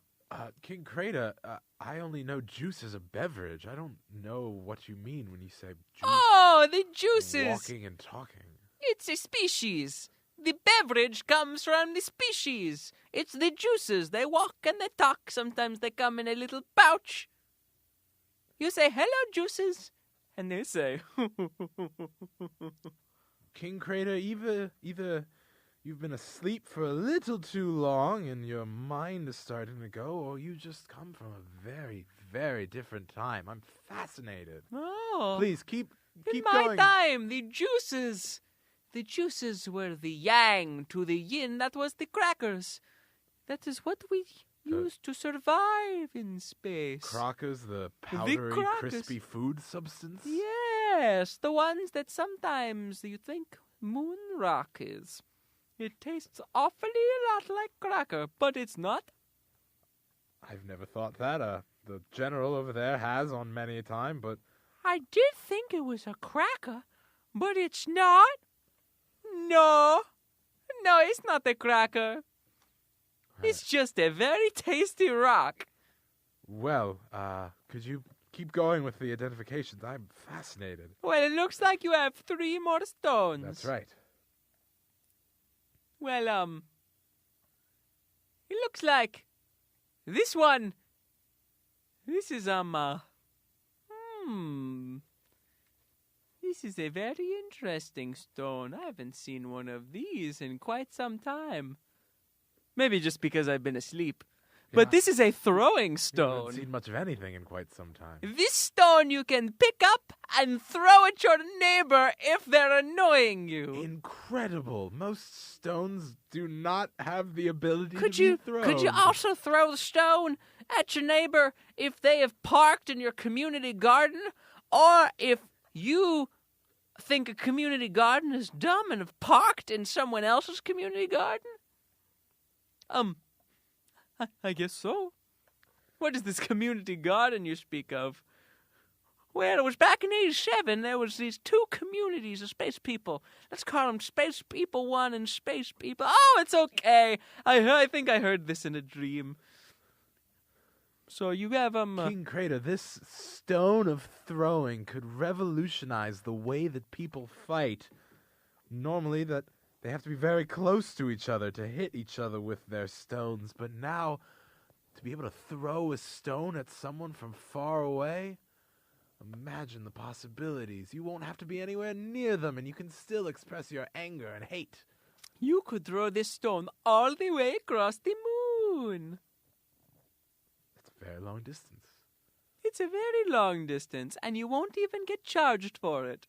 King Crater, I only know juice as a beverage. I don't know what you mean when you say juice. Oh, the juices! Walking and talking. It's a species. The beverage comes from the species. It's the juices. They walk and they talk. Sometimes they come in a little pouch. You say, hello, juices. And they say, King Crater, either you've been asleep for a little too long and your mind is starting to go, or you just come from a very, very different time. I'm fascinated. oh. Please, keep In my going. time, the juices were the yang to the yin. That was the crackers. That is what we used to survive in space. Crackers, the powdery, crackers. crispy food substance? Yes, the ones that sometimes you think moon rock is. It tastes awfully a lot like cracker, but it's not. I've never thought that. The general over there has on many a time, but... I did think it was a cracker, but it's not. No, it's not a cracker. It's just a very tasty rock. Well, could you keep going with the identifications? I'm fascinated. Well, it looks like you have 3 more stones. That's right. Well, it looks like this one. This is, this is a very interesting stone. I haven't seen one of these in quite some time. Maybe just because I've been asleep. But Yeah. this is a throwing You stone. haven't seen much of anything in quite some time. This stone you can pick up and throw at your neighbor if they're annoying you. Incredible. Most stones do not have the ability Could to you be thrown. could you also throw the stone at your neighbor if they have parked in your community garden, or if you think a community garden is dumb and have parked in someone else's community garden? I guess so. What is this community garden you speak of? Well, it was back in 87. There was these two communities of space people. Let's call them Space People 1 and Space People... Oh, it's okay. I think I heard this in a dream. So you have, King Crater, this stone of throwing could revolutionize the way that people fight. Normally, that they have to be very close to each other to hit each other with their stones, but now, to be able to throw a stone at someone from far away... Imagine the possibilities. You won't have to be anywhere near them, and you can still express your anger and hate. You could throw this stone all the way across the moon. That's a very long distance. It's a very long distance, and you won't even get charged for it.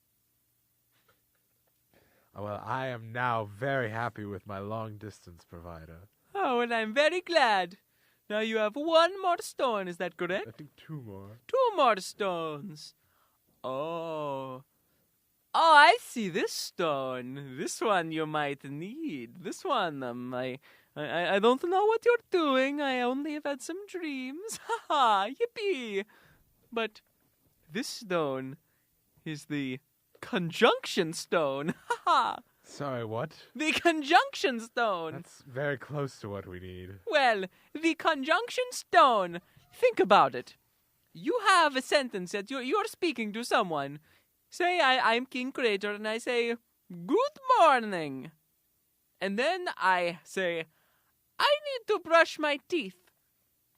Well, I am now very happy with my long-distance provider. Oh, and I'm very glad. Now you have one more stone, is that correct? I think 2 more. 2 more stones. Oh, I see this stone. This one you might need. This one, I don't know what you're doing. I only have had some dreams. Ha ha, yippee. But this stone is the conjunction stone. Ha ha. Sorry, what? The conjunction stone. That's very close to what we need. Well, the conjunction stone. Think about it. You have a sentence that you're speaking to someone. Say, I'm King Crater, and I say, good morning. And then I say, I need to brush my teeth.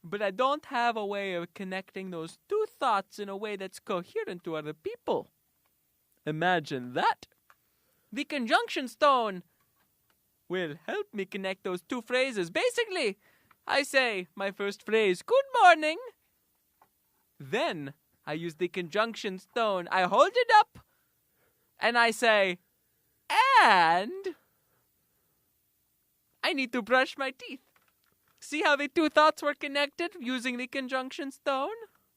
But I don't have a way of connecting those two thoughts in a way that's coherent to other people. Imagine that. The conjunction stone will help me connect those two phrases. Basically, I say my first phrase, good morning. Then I use the conjunction stone. I hold it up and I say, and I need to brush my teeth. See how the two thoughts were connected using the conjunction stone?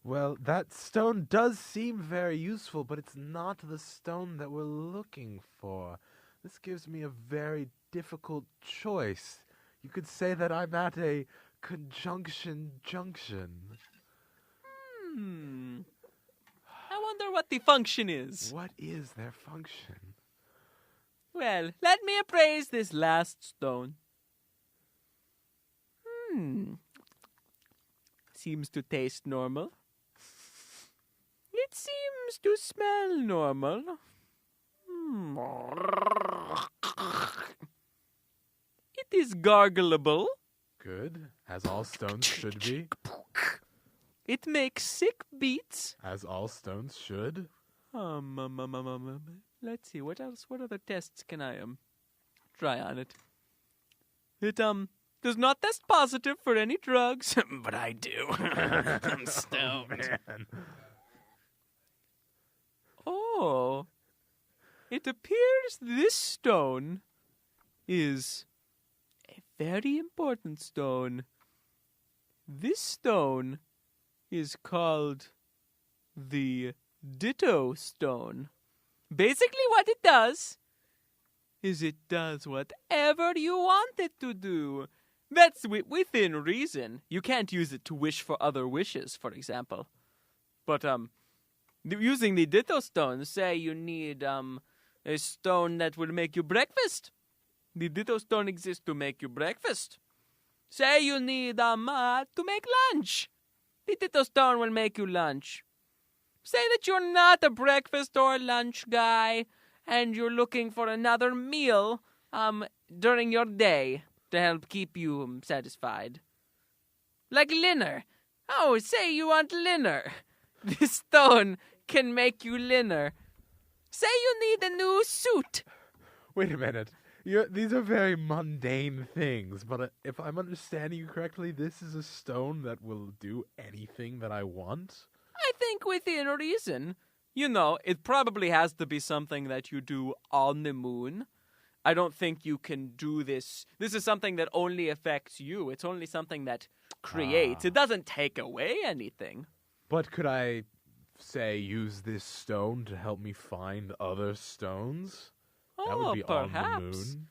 Well, that stone does seem very useful, but it's not the stone that we're looking for. This gives me a very difficult choice. You could say that I'm at a conjunction junction. I wonder what the function is. What is their function? Well, let me appraise this last stone. Seems to taste normal. It seems to smell normal. It is gargleable. Good, as all stones should be. It makes sick beats. As all stones should. Let's see, what else? What other tests can I try on it? It does not test positive for any drugs, but I do. I'm stoned. Oh, it appears this stone is a very important stone. This stone is called the Ditto Stone. Basically what it does is it does whatever you want it to do. That's within reason. You can't use it to wish for other wishes, for example. But using the Ditto Stone, say you need a stone that will make you breakfast. The Ditto Stone exists to make you breakfast. Say you need to make lunch. The Ditto Stone will make you lunch. Say that you're not a breakfast or lunch guy and you're looking for another meal during your day to help keep you satisfied. Like dinner. Oh, say you want dinner. This stone can make you dinner. Say you need a new suit. Wait a minute. These are very mundane things, but if I'm understanding you correctly, this is a stone that will do anything that I want? I think within reason. You know, it probably has to be something that you do on the moon. I don't think you can do this. This is something that only affects you. It's only something that creates. It doesn't take away anything. But could I, say, use this stone to help me find other stones? That would be perhaps. on the moon.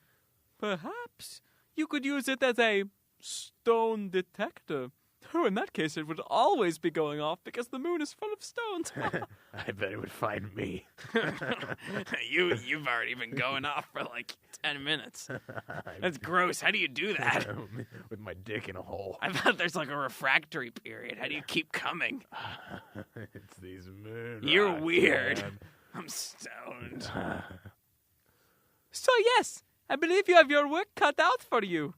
Perhaps. You could use it as a stone detector. Oh, in that case, it would always be going off because the moon is full of stones. I bet it would find me. You've already been going off for like 10 minutes. That's gross. How do you do that? With my dick in a hole. I thought there's like a refractory period. How do you keep coming? It's these moon You're rocks, weird. man. I'm stoned. So yes, I believe you have your work cut out for you.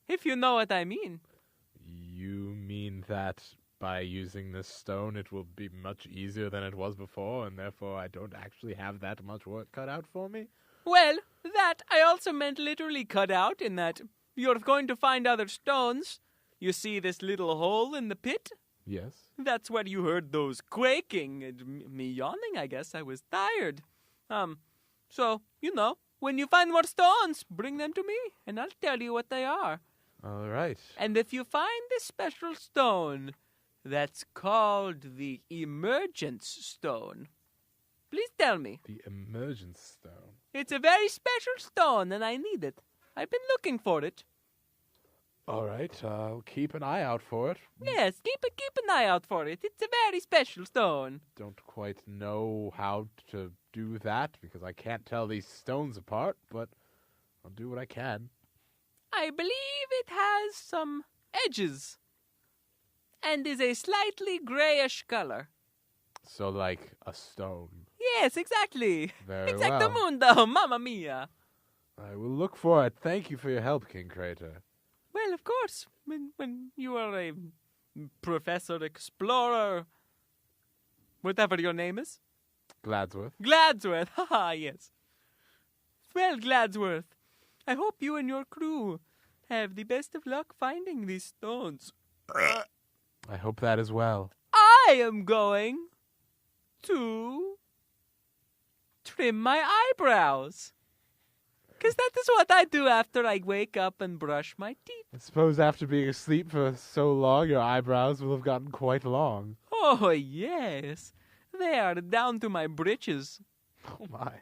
If you know what I mean. You mean that by using this stone it will be much easier than it was before, and therefore I don't actually have that much work cut out for me? Well, that I also meant literally cut out in that you're going to find other stones. You see this little hole in the pit? Yes. That's where you heard those quaking and me yawning, I guess. I was tired. So, when you find more stones, bring them to me, and I'll tell you what they are. All right. And if you find this special stone, that's called the Emergence Stone, please tell me. The emergence stone. It's a very special stone, and I need it. I've been looking for it. All right, I'll keep an eye out for it. Yes, keep an eye out for it. It's a very special stone. Don't quite know how to do that because I can't tell these stones apart, but I'll do what I can. I believe it has some edges and is a slightly grayish color. So like a stone. Yes, exactly. Very Exactamundo, mamma mia. I will look for it. Thank you for your help, King Crater. Well, of course, when you are a professor explorer, whatever your name is. Gladsworth. Gladsworth, haha, yes. Well, Gladsworth, I hope you and your crew have the best of luck finding these stones. I hope that as well. I am going to trim my eyebrows. Because that is what I do after I wake up and brush my teeth. I suppose after being asleep for so long, your eyebrows will have gotten quite long. Oh, yes. They are down to my breeches. Oh, my.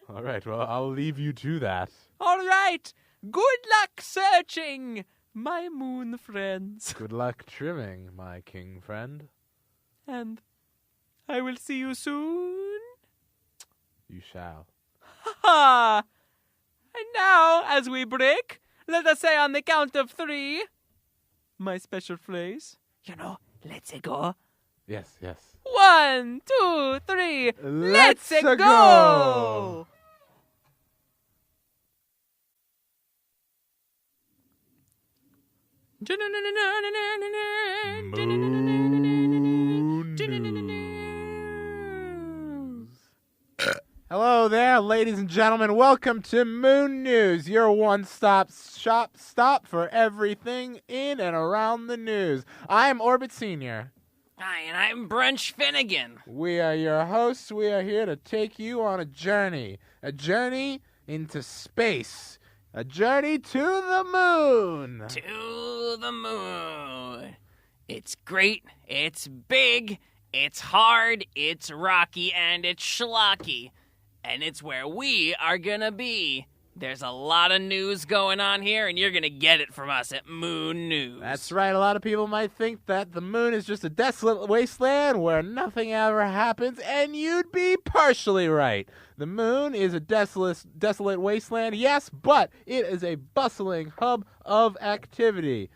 All right, well, I'll leave you to that. All right. Good luck searching, my moon friends. Good luck trimming, my king friend. And I will see you soon. You shall. Ha ha! And now, as we break, let us say on the count of 3, my special phrase. Let's go. Yes, yes. 1, 2, 3, Let's go! go! Hello there, ladies and gentlemen. Welcome to Moon News, your one-stop stop for everything in and around the news. I'm Orbit Senior. Hi, and I'm Brunch Finnegan. We are your hosts. We are here to take you on a journey into space, a journey to the moon. To the moon. It's great, it's big, it's hard, it's rocky, and it's schlocky. And it's where we are gonna be. There's a lot of news going on here, and you're gonna get it from us at Moon News. That's right. A lot of people might think that the moon is just a desolate wasteland where nothing ever happens, and you'd be partially right. The moon is a desolate wasteland, yes, but it is a bustling hub of activity.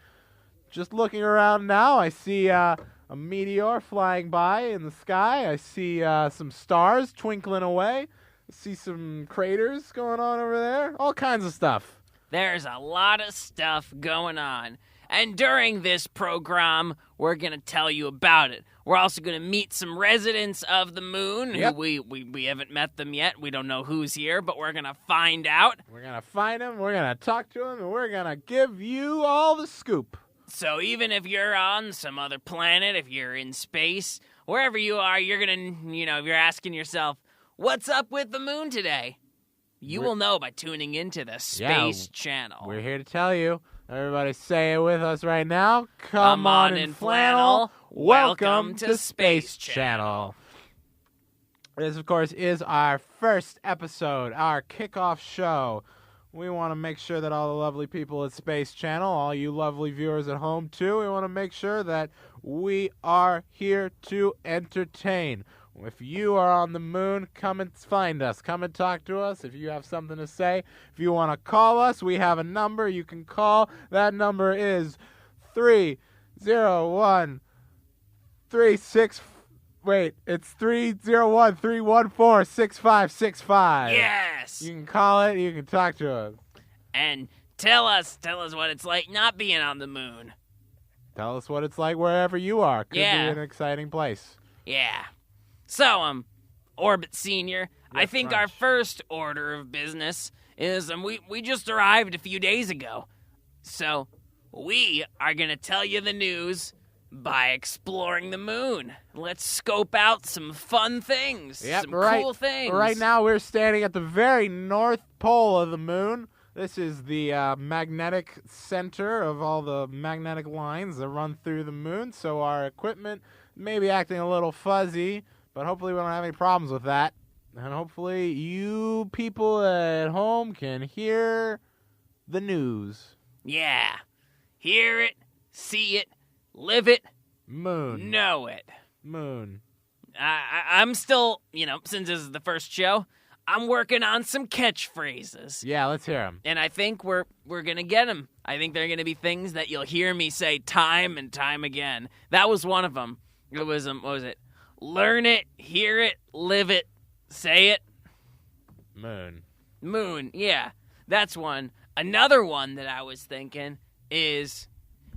Just looking around now, I see a meteor flying by in the sky. I see some stars twinkling away. I see some craters going on over there. All kinds of stuff. There's a lot of stuff going on. And during this program, we're going to tell you about it. We're also going to meet some residents of the moon. Yep. Who we haven't met them yet. We don't know who's here, but we're going to find out. We're going to find them, we're going to talk to them, and we're going to give you all the scoop. So even if you're on some other planet, if you're in space, wherever you are, you're going to, you're asking yourself, what's up with the moon today? You will know by tuning into the Space Channel. We're here to tell you. Everybody say it with us right now. Come on in flannel. Welcome to Space Channel. This, of course, is our first episode, our kickoff show. We want to make sure that all the lovely people at Space Channel, all you lovely viewers at home too, we want to make sure that we are here to entertain. If you are on the moon, come and find us. Come and talk to us if you have something to say. If you want to call us, we have a number you can call. That number is 301-36... Wait, it's 301-314-6565. Yes. You can call it, you can talk to us. And tell us what it's like not being on the moon. Tell us what it's like wherever you are. Could Yeah. be an exciting place. Yeah. So, Orbit Senior, I think Crunch. our first order of business is we just arrived a few days ago. So, we are going to tell you the news by exploring the moon. Let's scope out some fun things, some cool things. Right now we're standing at the very north pole of the moon. This is the magnetic center of all the magnetic lines that run through the moon, so our equipment may be acting a little fuzzy, but hopefully we don't have any problems with that. And hopefully you people at home can hear the news. Yeah. Hear it, see it, live it, Moon. know it. Moon. I'm still, since this is the first show, I'm working on some catchphrases. Yeah, let's hear them. And I think we're going to get them. I think they're going to be things that you'll hear me say time and time again. That was one of them. It was, what was it? Learn it, hear it, live it, say it. Moon. Moon, yeah. That's one. Another one that I was thinking is,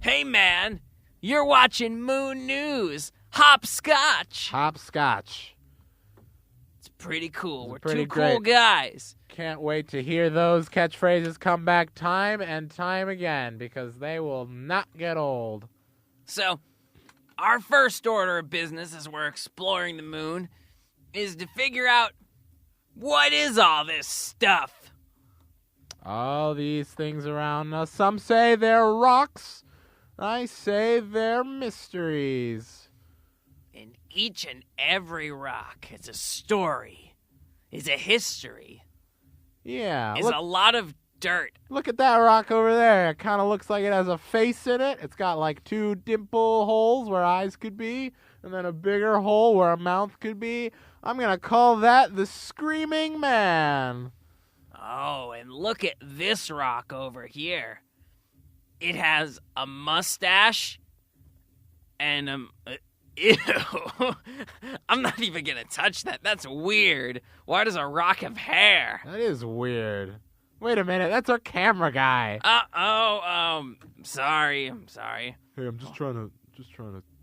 hey man, you're watching Moon News. Hopscotch. Hopscotch. It's pretty cool. It's We're pretty two cool great. guys. Can't wait to hear those catchphrases come back time and time again because they will not get old. So, our first order of business as we're exploring the moon is to figure out what is all this stuff. All these things around us. Some say they're rocks. I say they're mysteries. And each and every rock is a story, is a history, Yeah. is a lot of dirt. Look at that rock over there. It kind of looks like it has a face in it. It's got like two dimple holes where eyes could be, and then a bigger hole where a mouth could be. I'm going to call that the Screaming Man. Oh, and look at this rock over here. It has a mustache and ew. I'm not even going to touch that. That's weird. Why does a rock have hair? That is weird. Wait a minute. That's our camera guy. I'm sorry. Hey, I'm just trying to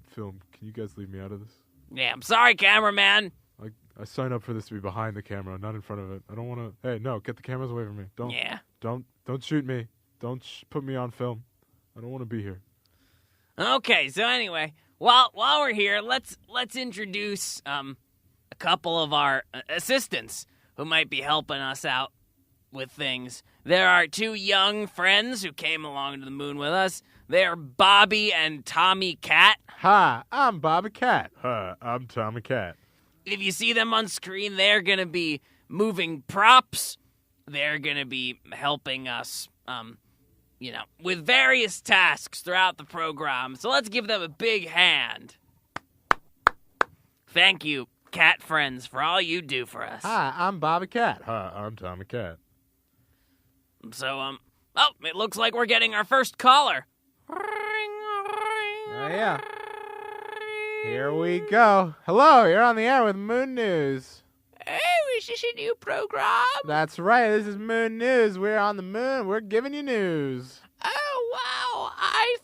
film. Can you guys leave me out of this? Yeah, I'm sorry, cameraman. I signed up for this to be behind the camera, not in front of it. I don't want to. Hey, no, get the cameras away from me. Don't shoot me. Don't put me on film. I don't want to be here. Okay, so anyway, while we're here, let's introduce a couple of our assistants who might be helping us out with things. There are two young friends who came along to the moon with us. They're Bobby and Tommy Cat. Hi, I'm Bobby Cat. Hi, I'm Tommy Cat. If you see them on screen, they're going to be moving props. They're going to be helping us, with various tasks throughout the program. So let's give them a big hand. Thank you, cat friends, for all you do for us. Hi, I'm Bobby Cat. Hi, I'm Tommy Cat. So, it looks like we're getting our first caller. Oh, yeah. Here we go. Hello, you're on the air with Moon News. Oh, is this a new program? That's right, this is Moon News. We're on the moon. We're giving you news. Oh, wow. I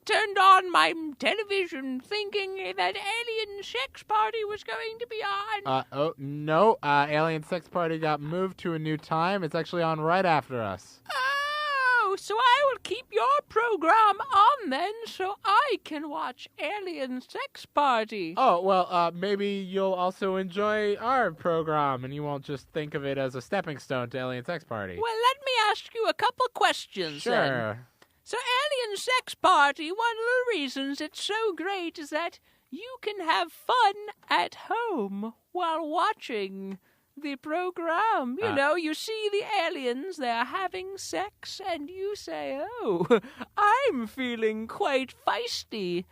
turned on my television thinking that Alien Sex Party was going to be on. No. Alien Sex Party got moved to a new time. It's actually on right after us. Oh, so I will keep your program on then so I can watch Alien Sex Party. Oh, well, maybe you'll also enjoy our program and you won't just think of it as a stepping stone to Alien Sex Party. Well, let me ask you a couple questions then. Sure. So Alien Sex Party, one of the reasons it's so great is that you can have fun at home while watching the program. You know, you see the aliens, they're having sex, and you say, oh, I'm feeling quite feisty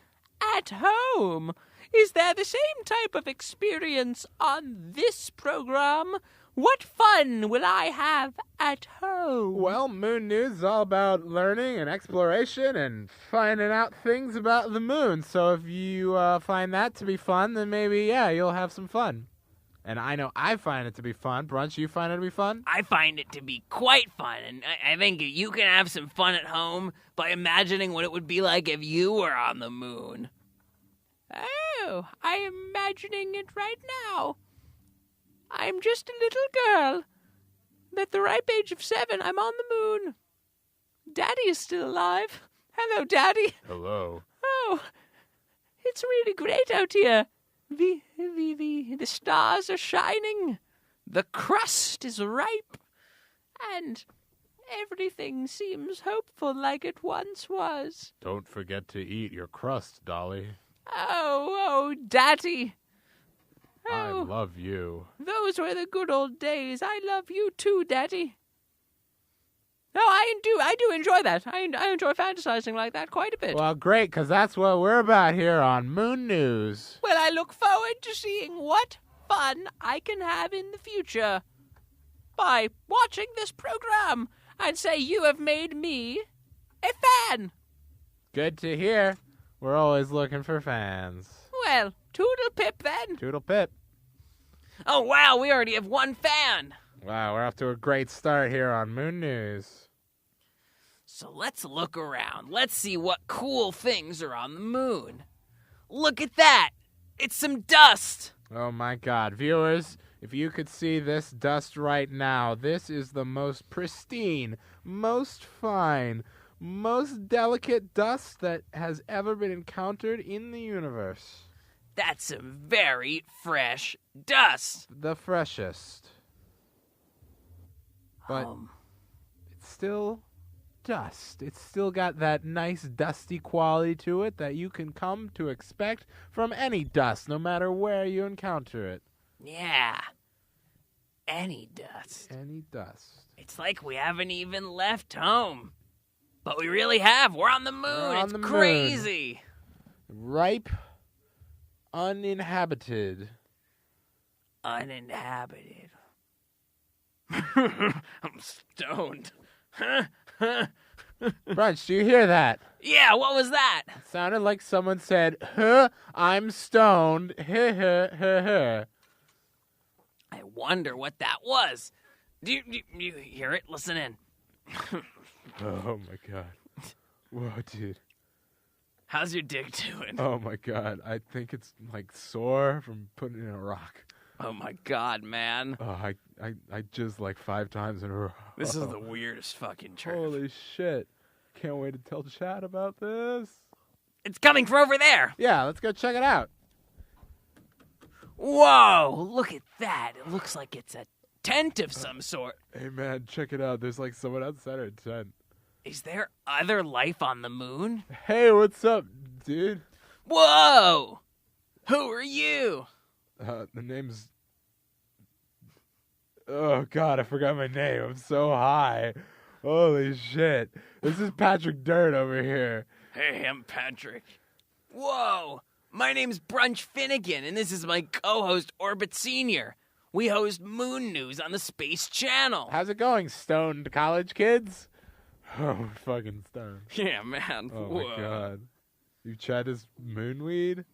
at home. Is there the same type of experience on this program? What fun will I have at home? Well, Moon News is all about learning and exploration and finding out things about the moon. So if you find that to be fun, then maybe, yeah, you'll have some fun. And I know I find it to be fun. Brunch, you find it to be fun? I find it to be quite fun, and I think you can have some fun at home by imagining what it would be like if you were on the moon. Oh, I'm imagining it right now. I'm just a little girl. At the ripe age of 7, I'm on the moon. Daddy is still alive. Hello, Daddy. Hello. Oh, it's really great out here. The stars are shining. The crust is ripe. And everything seems hopeful like it once was. Don't forget to eat your crust, Dolly. Oh, Daddy. I Oh, love you. those were the good old days. I love you too, Daddy. No, I do enjoy that. I enjoy fantasizing like that quite a bit. Well, great, because that's what we're about here on Moon News. Well, I look forward to seeing what fun I can have in the future by watching this program. I'd say you have made me a fan. Good to hear. We're always looking for fans. Well, toodle pip then. Toodle pip. Oh, wow, we already have one fan. Wow, we're off to a great start here on Moon News. So let's look around. Let's see what cool things are on the moon. Look at that. It's some dust. Oh my God. Viewers, if you could see this dust right now, this is the most pristine, most fine, most delicate dust that has ever been encountered in the universe. That's some very fresh dust. The freshest. But it's still dust. It's still got that nice dusty quality to it that you can come to expect from any dust, no matter where you encounter it. Yeah. Any dust. Any dust. It's like we haven't even left home. But we really have. We're on the moon. We're on it's the moon. crazy. Ripe, uninhabited. Uninhabited. I'm stoned. Brunch, do you hear that? Yeah, what was that? It sounded like someone said, huh, I'm stoned, huh, huh, huh, huh. I wonder what that was. Do you hear it? Listen in. Oh my God. Whoa, dude. How's your dick doing? Oh my God. I think it's like sore from putting in a rock. Oh my God, man. Oh, I just like 5 times in a row. This is the weirdest fucking trip. Holy shit. Can't wait to tell Chad about this. It's coming from over there. Yeah, let's go check it out. Whoa, look at that. It looks like it's a tent of some sort. Hey, man, check it out. There's like someone outside our tent. Is there other life on the moon? Hey, what's up, dude? Whoa! Who are you? The name's... Oh, God, I forgot my name. I'm so high. Holy shit. This is Patrick Dirt over here. Hey, I'm Patrick. Whoa! My name's Brunch Finnegan, and this is my co-host, Orbit Senior. We host Moon News on the Space Channel. How's it going, stoned college kids? Oh, we're fucking stoned. Yeah, man. Oh, Whoa. my God. You tried this moonweed?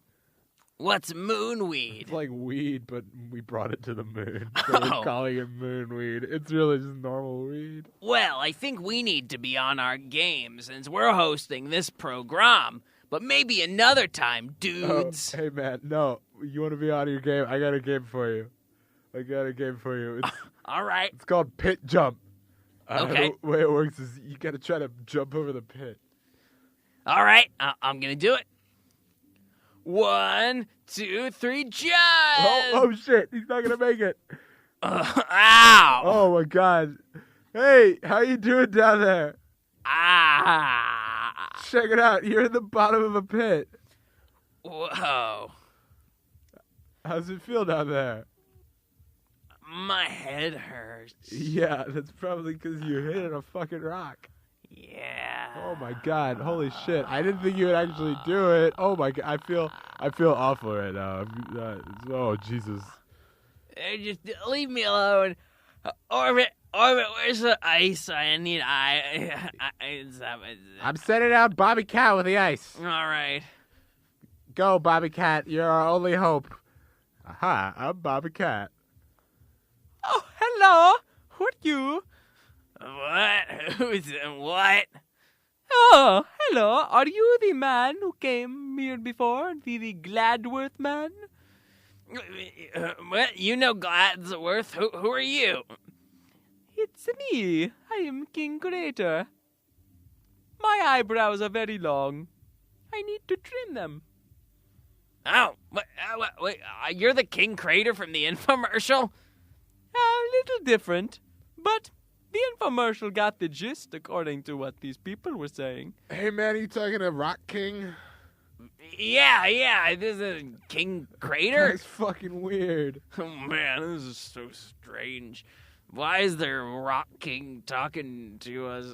What's moonweed? It's like weed, but we brought it to the moon. So we're calling it moonweed. It's really just normal weed. Well, I think we need to be on our game since we're hosting this program. But maybe another time, dudes. Oh, hey, man, no. You want to be on your game? I got a game for you. It's, All right. it's called Pit Jump. Okay. The way it works is you got to try to jump over the pit. All right. I'm going to do it. 1, 2, 3, jump! Oh, shit. He's not going to make it. Ow! Oh, my God. Hey, how you doing down there? Ah! Check it out. You're in the bottom of a pit. Whoa. How's it feel down there? My head hurts. Yeah, that's probably because you hit a fucking rock. Yeah. Oh my god, holy shit. I didn't think you would actually do it. Oh my god, I feel awful right now. Oh, Jesus. Just leave me alone. Orbit, where's the ice? I need I'm sending out Bobby Cat with the ice. All right. Go, Bobby Cat. You're our only hope. Aha, I'm Bobby Cat. Oh, hello. Who are you? What? Who's what? Oh, hello. Are you the man who came here before? The Gladworth man? What? You know Gladsworth. Who are you? It's me. I am King Crater. My eyebrows are very long. I need to trim them. Oh, wait, you're the King Crater from the infomercial? A little different, but the infomercial got the gist according to what these people were saying. Hey man, are you talking to Rock King? Yeah, this is King Crater? That's fucking weird. Oh man, this is so strange. Why is there Rock King talking to us?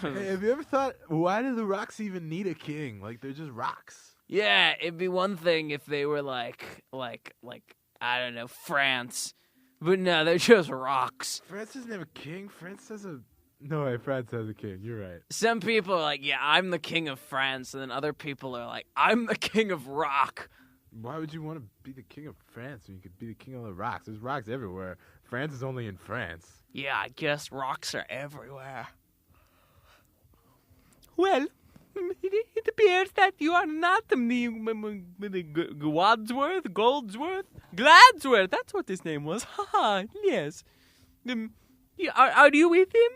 Hey, have you ever thought, why do the rocks even need a king? Like, they're just rocks. Yeah, it'd be one thing if they were like, I don't know, France. But no, they're just rocks. France doesn't have a king. France has a... No way, France has a king. You're right. Some people are like, yeah, I'm the king of France. And then other people are like, I'm the king of rock. Why would you want to be the king of France when you could be the king of the rocks? There's rocks everywhere. France is only in France. Yeah, I guess rocks are everywhere. Well, it appears that you are not the Gladsworth. That's what his name was. Haha, yes. Are you with him?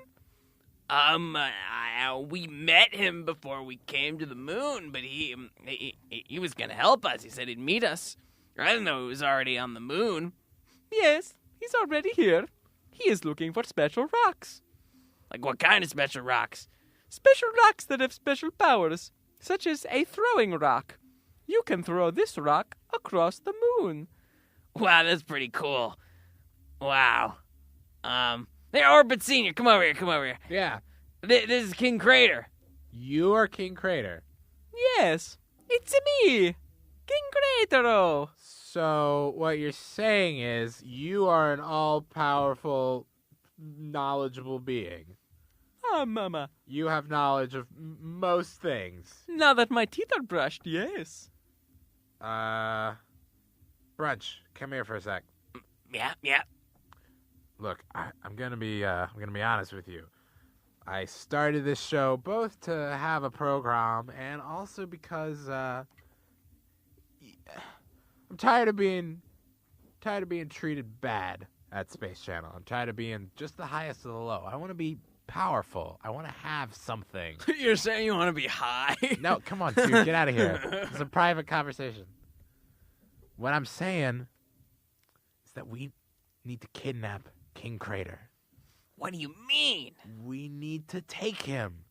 We met him before we came to the moon, but he was gonna help us. He said he'd meet us. I didn't know he was already on the moon. Yes, he's already here. He is looking for special rocks. Like what kind of special rocks? Special rocks that have special powers, such as a throwing rock. You can throw this rock across the moon. Wow, that's pretty cool. Wow. Hey, Orbit Senior, come over here. Yeah. This is King Crater. You are King Crater. Yes, it's me, King Cratero. So, what you're saying is, you are an all-powerful, knowledgeable being. Ah, Mama. You have knowledge of most things. Now that my teeth are brushed, yes. Brunch, come here for a sec. Yeah. Look, I'm gonna be honest with you. I started this show both to have a program and also because I'm tired of being treated bad at Space Channel. I'm tired of being just the highest of the low. I want to be powerful. I want to have something. You're saying you want to be high? No, come on, dude, get out of here. It's a private conversation. What I'm saying is that we need to kidnap King Crater. What do you mean? We need to take him.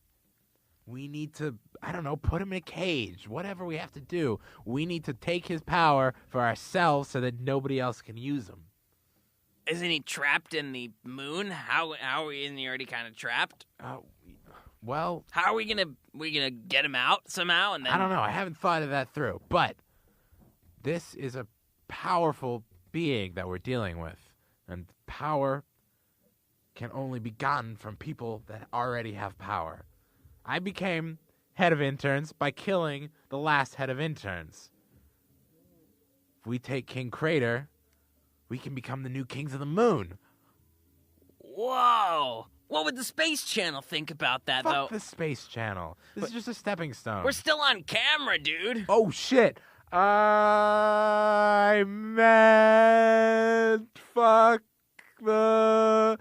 We need to, I don't know, put him in a cage. Whatever we have to do. We need to take his power for ourselves so that nobody else can use him. Isn't he trapped in the moon? How isn't he already kind of trapped? Well, how are we gonna get him out somehow? And then I don't know. I haven't thought of that through. But this is a powerful being that we're dealing with, and power can only be gotten from people that already have power. I became head of interns by killing the last head of interns. If we take King Crater, we can become the new kings of the moon. Whoa! What would the Space Channel think about that, though? Fuck the Space Channel. This is just a stepping stone. We're still on camera, dude. Oh, shit. I meant fuck the...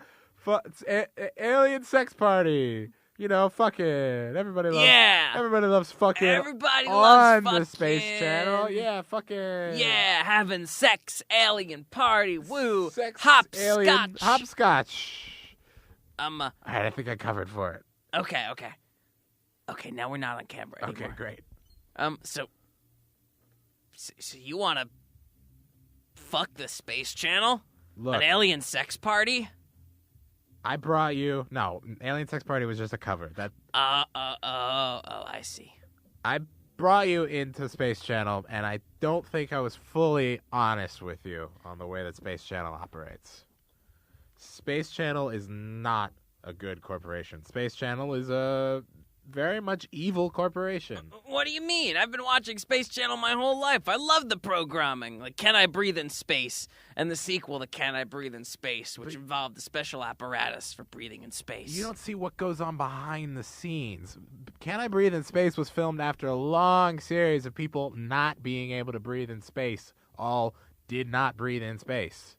alien sex party. You know, fucking. Everybody loves. Yeah. Everybody loves fucking. Everybody on loves fucking. The Space Channel. Yeah, fucking. Yeah, having sex, alien party, woo, Sex, hopscotch. alien, hopscotch. All right, I think I covered for it. Okay. Okay, now we're not on camera anymore. Okay, great. So you want to fuck the Space Channel? Look, An alien sex party? I brought you. No, Alien Sex Party was just a cover. I see. I brought you into Space Channel, and I don't think I was fully honest with you on the way that Space Channel operates. Space Channel is not a good corporation. Space Channel is a very much evil corporation. What do you mean? I've been watching Space Channel my whole life. I love the programming, like Can I Breathe in Space, and the sequel to Can I Breathe in Space, which involved the special apparatus for breathing in space. You don't see what goes on behind the scenes. Can I Breathe in Space was filmed after a long series of people not being able to breathe in space. All did not breathe in space.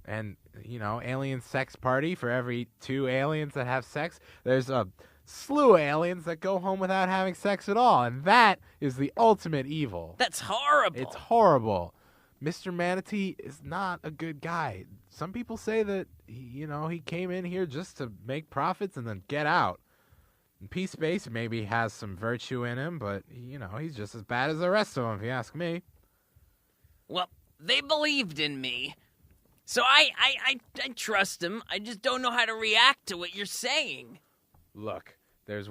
And, alien sex party, for every 2 aliens that have sex, there's a slew of aliens that go home without having sex at all. And that is the ultimate evil. That's horrible. It's horrible. Mr. Manatee is not a good guy. Some people say that, he came in here just to make profits and then get out. And P-Space maybe has some virtue in him, but, he's just as bad as the rest of them, if you ask me. Well, they believed in me. So I trust him. I just don't know how to react to what you're saying. Look, there's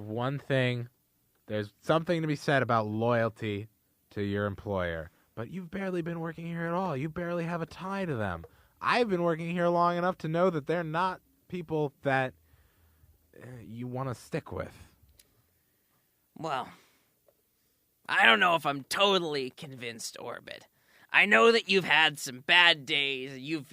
something to be said about loyalty to your employer, but you've barely been working here at all. You barely have a tie to them. I've been working here long enough to know that they're not people that you want to stick with. Well, I don't know if I'm totally convinced, Orbit. I know that you've had some bad days. You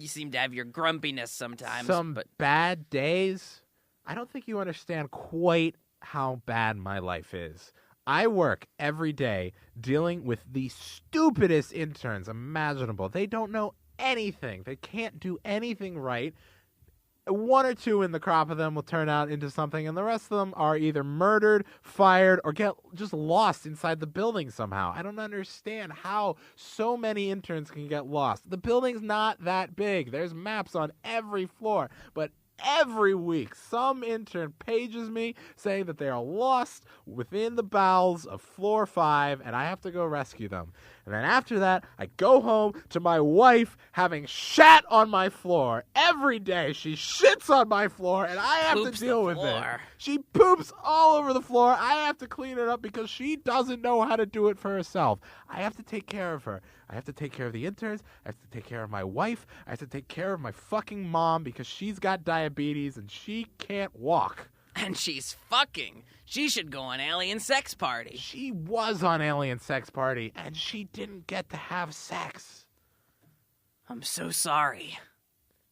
seem to have your grumpiness sometimes. But bad days? I don't think you understand quite how bad my life is. I work every day dealing with the stupidest interns imaginable. They don't know anything. They can't do anything right. 1 or 2 in the crop of them will turn out into something, and the rest of them are either murdered, fired, or get just lost inside the building somehow. I don't understand how so many interns can get lost. The building's not that big. There's maps on every floor, but every week, some intern pages me saying that they are lost within the bowels of floor 5, and I have to go rescue them. And then after that, I go home to my wife having shat on my floor. Every day, she shits on my floor, and I have to deal with it. She poops all over the floor. I have to clean it up because she doesn't know how to do it for herself. I have to take care of her. I have to take care of the interns. I have to take care of my wife. I have to take care of my fucking mom because she's got diabetes and she can't walk. And she's fucking. She should go on Alien Sex Party. She was on Alien Sex Party, and she didn't get to have sex. I'm so sorry.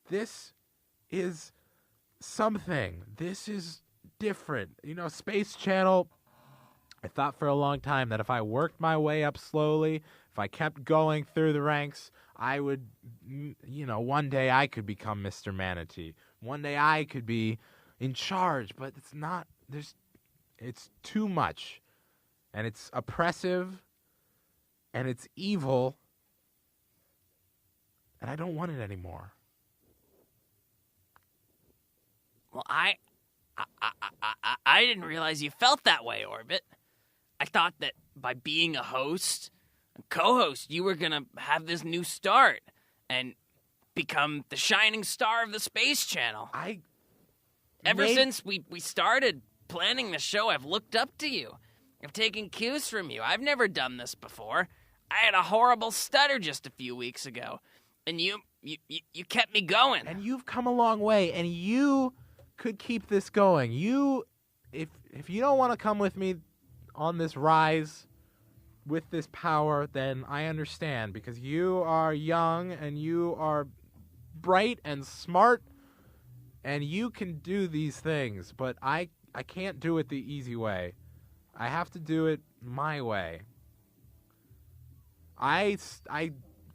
This is something. This is different. Space Channel, I thought for a long time that if I worked my way up slowly, if I kept going through the ranks, I would, one day I could become Mr. Manatee. One day I could be in charge, but it's not. It's too much, and it's oppressive, and it's evil, and I don't want it anymore. Well, I didn't realize you felt that way, Orbit. I thought that by being a host, a co-host, you were gonna have this new start and become the shining star of the Space Channel. Ever since we started planning the show, I've looked up to you. I've taken cues from you. I've never done this before. I had a horrible stutter just a few weeks ago, and you kept me going. And you've come a long way, and you could keep this going. If you don't want to come with me on this rise with this power, then I understand, because you are young and you are bright and smart, and you can do these things, but I can't do it the easy way. I have to do it my way. I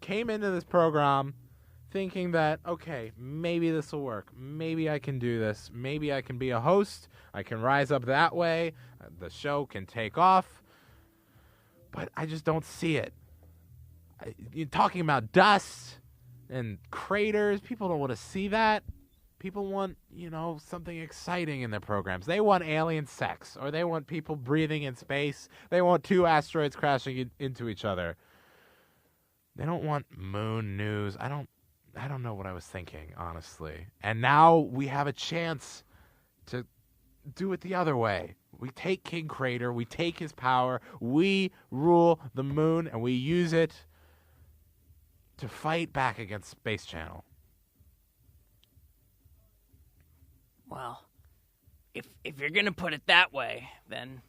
came into this program thinking that, okay, maybe this will work. Maybe I can do this. Maybe I can be a host. I can rise up that way. The show can take off. But I just don't see it. You're talking about dust and craters. People don't want to see that. People want, something exciting in their programs. They want alien sex, or they want people breathing in space. They want 2 asteroids crashing into each other. They don't want moon news. I don't I don't know what I was thinking, honestly. And now we have a chance to do it the other way. We take King Crater, we take his power, we rule the moon, and we use it to fight back against Space Channel. Well, if you're gonna put it that way, then,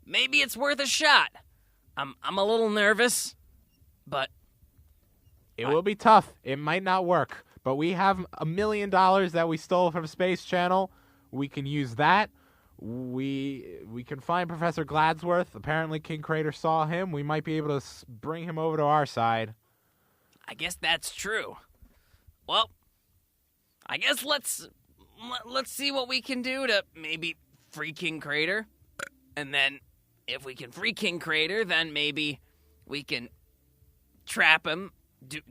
maybe it's worth a shot. I'm a little nervous, but it will be tough. It might not work, but we have $1 million that we stole from Space Channel. We can use that. We can find Professor Gladsworth. Apparently King Crater saw him. We might be able to bring him over to our side. I guess that's true. Well, I guess let's see what we can do to maybe free King Crater. And then if we can free King Crater, then maybe we can trap him,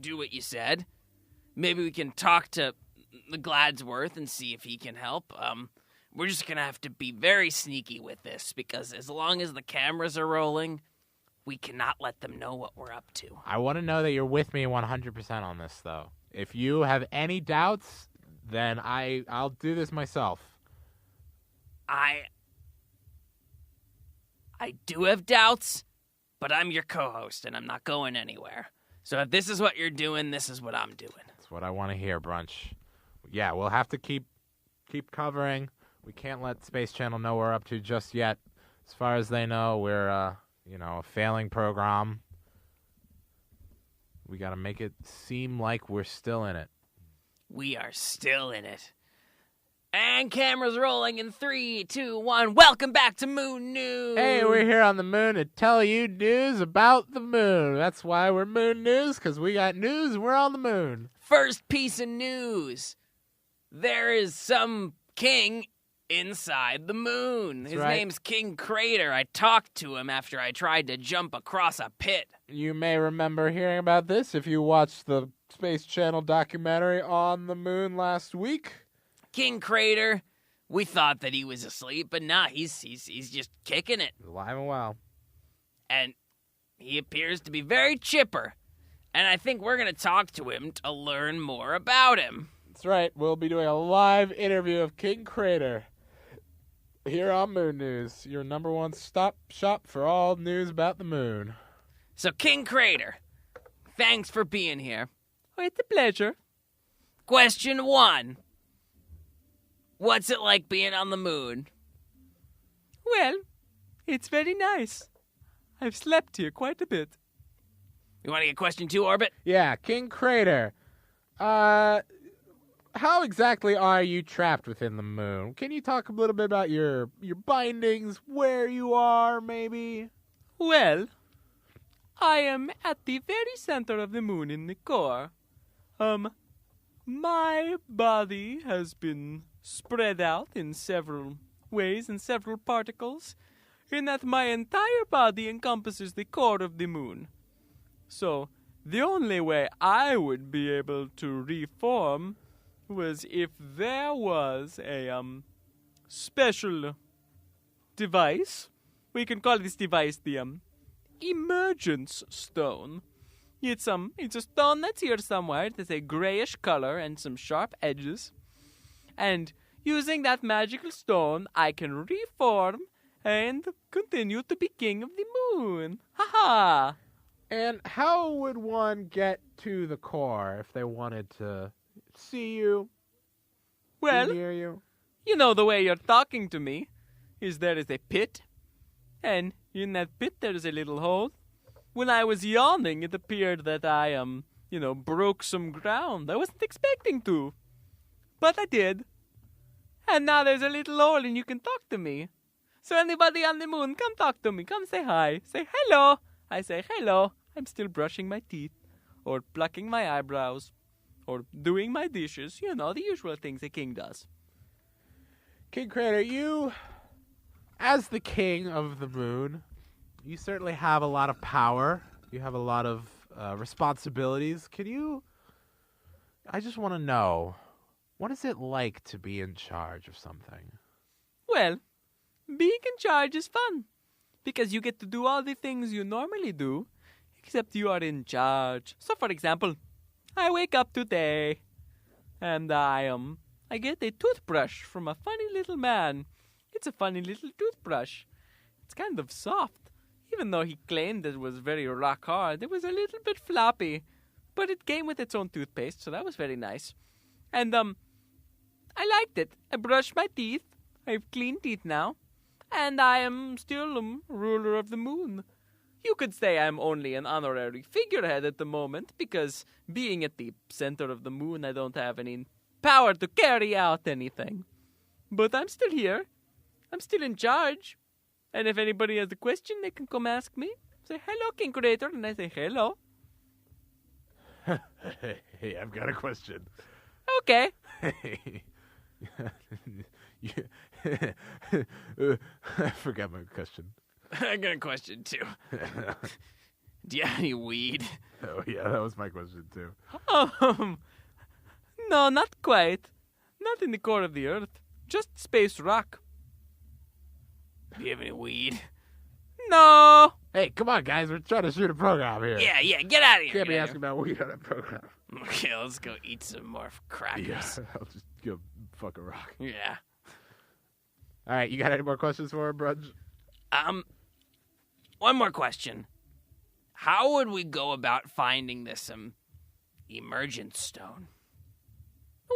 do what you said. Maybe we can talk to the Gladsworth and see if he can help. We're just going to have to be very sneaky with this, because as long as the cameras are rolling, we cannot let them know what we're up to. I want to know that you're with me 100% on this, though. If you have any doubts, then I'll do this myself. I do have doubts, but I'm your co-host, and I'm not going anywhere. So if this is what you're doing, this is what I'm doing. That's what I want to hear, Brunch. Yeah, we'll have to keep covering. We can't let Space Channel know we're up to just yet. As far as they know, we're a failing program. We got to make it seem like we're still in it. We are still in it. And cameras rolling in 3, 2, 1. Welcome back to Moon News. Hey, we're here on the moon to tell you news about the moon. That's why we're Moon News, because we got news and we're on the moon. First piece of news. There is some king inside the moon. His name's King Crater. I talked to him after I tried to jump across a pit. You may remember hearing about this if you watched the Space Channel documentary on the moon last week. King Crater, we thought that he was asleep, but nah, he's just kicking it. Alive and well. And he appears to be very chipper. And I think we're going to talk to him to learn more about him. That's right. We'll be doing a live interview of King Crater here on Moon News, your number one stop shop for all news about the moon. So, King Crater, thanks for being here. Oh, it's a pleasure. Question 1. What's it like being on the moon? Well, it's very nice. I've slept here quite a bit. You want to get question 2, Orbit? Yeah, King Crater. How exactly are you trapped within the moon? Can you talk a little bit about your bindings, where you are, maybe? Well, I am at the very center of the moon in the core. My body has been spread out in several ways, in several particles, in that my entire body encompasses the core of the moon. So, the only way I would be able to reform was if there was a special device. We can call this device the emergence stone. It's a stone that's here somewhere. It has a grayish color and some sharp edges. And using that magical stone, I can reform and continue to be king of the moon. Ha ha! And how would one get to the core if they wanted to see you? Well, hear you? You know the way you're talking to me is there is a pit, and in that pit there is a little hole. When I was yawning, it appeared that I, broke some ground. I wasn't expecting to, but I did. And now there's a little hole and you can talk to me. So anybody on the moon, come talk to me. Come say hi. Say hello. I say hello. I'm still brushing my teeth, or plucking my eyebrows, or doing my dishes. You know, the usual things a king does. King Crater, you, as the king of the moon, you certainly have a lot of power. You have a lot of responsibilities. I just want to know, what is it like to be in charge of something? Well, being in charge is fun, because you get to do all the things you normally do, except you are in charge. So, for example, I wake up today, and I get a toothbrush from a funny little man. It's a funny little toothbrush. It's kind of soft. Even though he claimed it was very rock hard, it was a little bit floppy. But it came with its own toothpaste, so that was very nice. And, I liked it. I brushed my teeth. I have clean teeth now. And I am still ruler of the moon. You could say I'm only an honorary figurehead at the moment, because being at the center of the moon, I don't have any power to carry out anything. But I'm still here. I'm still in charge. And if anybody has a question, they can come ask me. Say, hello, King Creator. And I say, hello. Hey, I've got a question. Okay. Hey. I forgot my question. I got a question, too. Do you have any weed? Oh, yeah, that was my question, too. No, not quite. Not in the core of the Earth. Just space rock. Do you have any weed? No. Hey, come on, guys. We're trying to shoot a program here. Yeah, get out of here. Can't be asking about weed on a program. Okay, let's go eat some more crackers. Yeah, I'll just go fuck a rock. Yeah. All right, you got any more questions for him, Brudge? One more question. How would we go about finding this, emergent stone?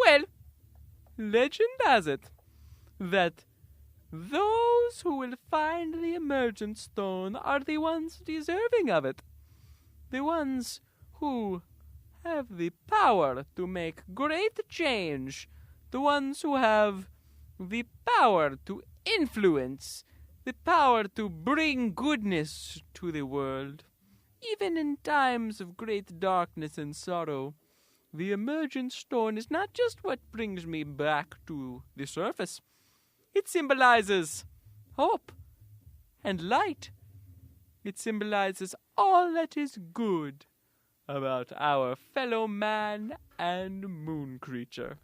Well, legend has it that those who will find the emergent stone are the ones deserving of it. The ones who have the power to make great change. The ones who have the power to influence. The power to bring goodness to the world. Even in times of great darkness and sorrow, the emergent stone is not just what brings me back to the surface. It symbolizes hope and light. It symbolizes all that is good about our fellow man and moon creature.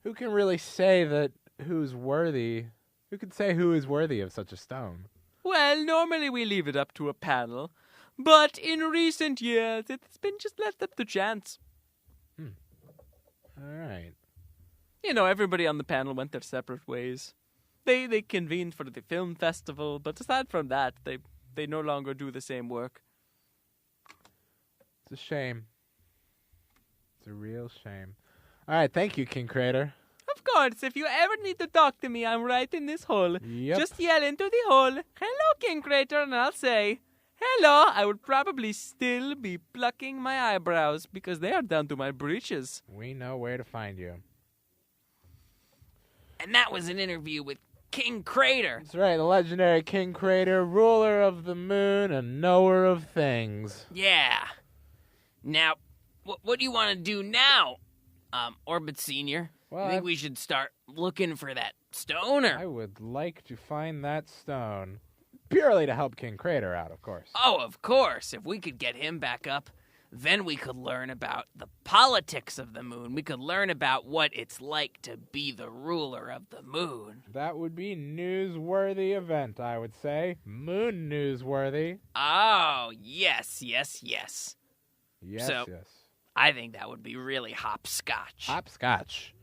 Who can really say that who's worthy? Who can say who is worthy of such a stone? Well, normally we leave it up to a panel, but in recent years it's been just left up to chance. All right. You know, everybody on the panel went their separate ways. They convened for the film festival, but aside from that, they no longer do the same work. It's a shame. It's a real shame. All right, thank you, King Creator. Of course, if you ever need to talk to me, I'm right in this hole. Yep. Just yell into the hole, hello, King Creator, and I'll say, hello. I would probably still be plucking my eyebrows because they are down to my breeches. We know where to find you. And that was an interview with King Crater. That's right, the legendary King Creator, ruler of the moon and knower of things. Yeah. Now, what do you want to do now, Orbit Senior? Well, you think we should start looking for that stone, or? I would like to find that stone. Purely to help King Creator out, of course. Oh, of course. If we could get him back up, then we could learn about the politics of the moon. We could learn about what it's like to be the ruler of the moon. That would be newsworthy event, I would say. Moon newsworthy. Oh, yes. Yes, So- yes. I think that would be really hopscotch. Hopscotch.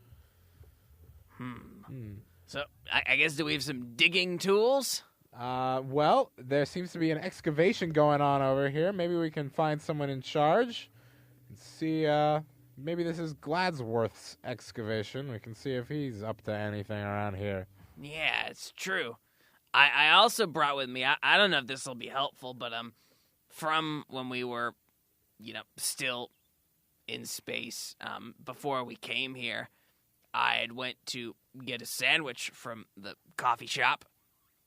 So, I guess, do we have some digging tools? Well, there seems to be an excavation going on over here. Maybe we can find someone in charge and see, maybe this is Gladsworth's excavation. We can see if he's up to anything around here. Yeah, it's true. I also brought with me, I don't know if this will be helpful, but, from when we were, still in space, before we came here, I had went to get a sandwich from the coffee shop.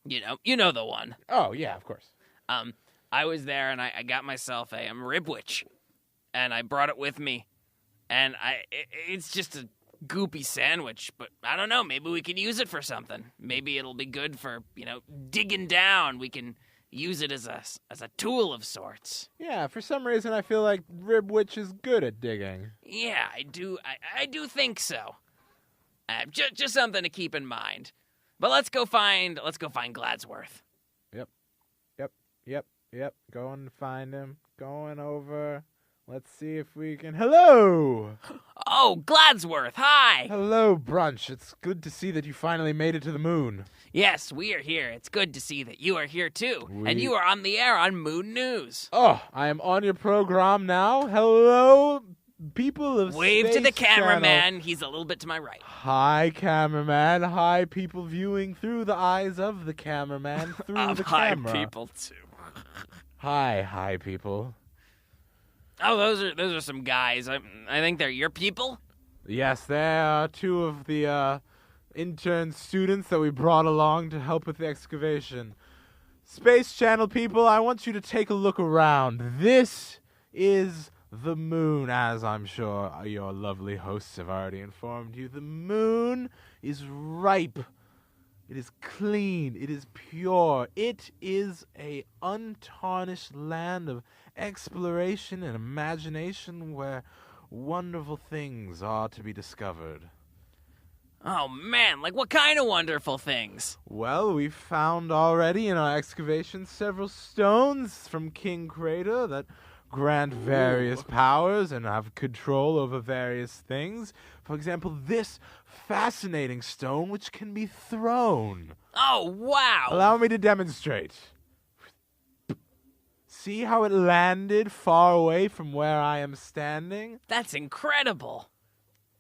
You know the one. Oh, yeah, of course. I was there and I got myself a ribwich, and I brought it with me, and it's just a goopy sandwich, but I don't know, maybe we can use it for something. Maybe it'll be good for, digging down. We can use it as a tool of sorts. Yeah, for some reason I feel like Ribwitch is good at digging. Yeah, I do think so. Just something to keep in mind. But let's go find Gladsworth. Yep. Going to find him. Going over. Let's see if we can... Hello! Oh, Gladsworth, hi! Hello, Brunch. It's good to see that you finally made it to the moon. Yes, we are here. It's good to see that you are here, too. And you are on the air on Moon News. Oh, I am on your program now. Hello, people of Wave to Space the cameraman. Channel. He's a little bit to my right. Hi, cameraman. Hi, people viewing through the eyes of the cameraman through the Hi, camera. people, too. Hi, people. Oh, those are some guys. I think they're your people. Yes, they are two of the intern students that we brought along to help with the excavation. Space Channel people, I want you to take a look around. This is the moon, as I'm sure your lovely hosts have already informed you. The moon is ripe. It is clean. It is pure. It is a untarnished land of exploration and imagination where wonderful things are to be discovered. Oh, man, like what kind of wonderful things? Well, we've found already in our excavation several stones from King Crater that grant various powers and have control over various things. For example, this fascinating stone which can be thrown. Oh, wow. Allow me to demonstrate. See how it landed far away from where I am standing? That's incredible.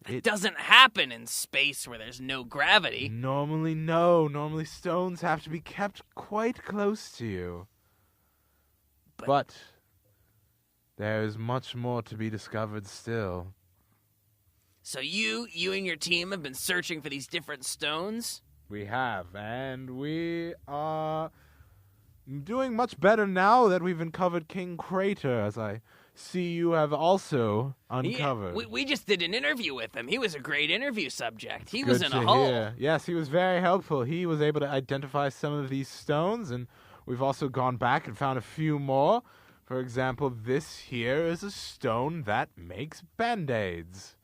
It It- doesn't happen in space where there's no gravity. Normally, no. Normally, stones have to be kept quite close to you. But there is much more to be discovered still. So you and your team have been searching for these different stones? We have, and we are doing much better now that we've uncovered King Crater, as I see you have also uncovered. We just did an interview with him. He was a great interview subject. He Good was in to a hole. hear. Yes, he was very helpful. He was able to identify some of these stones, and we've also gone back and found a few more. For example, this here is a stone that makes Band-Aids.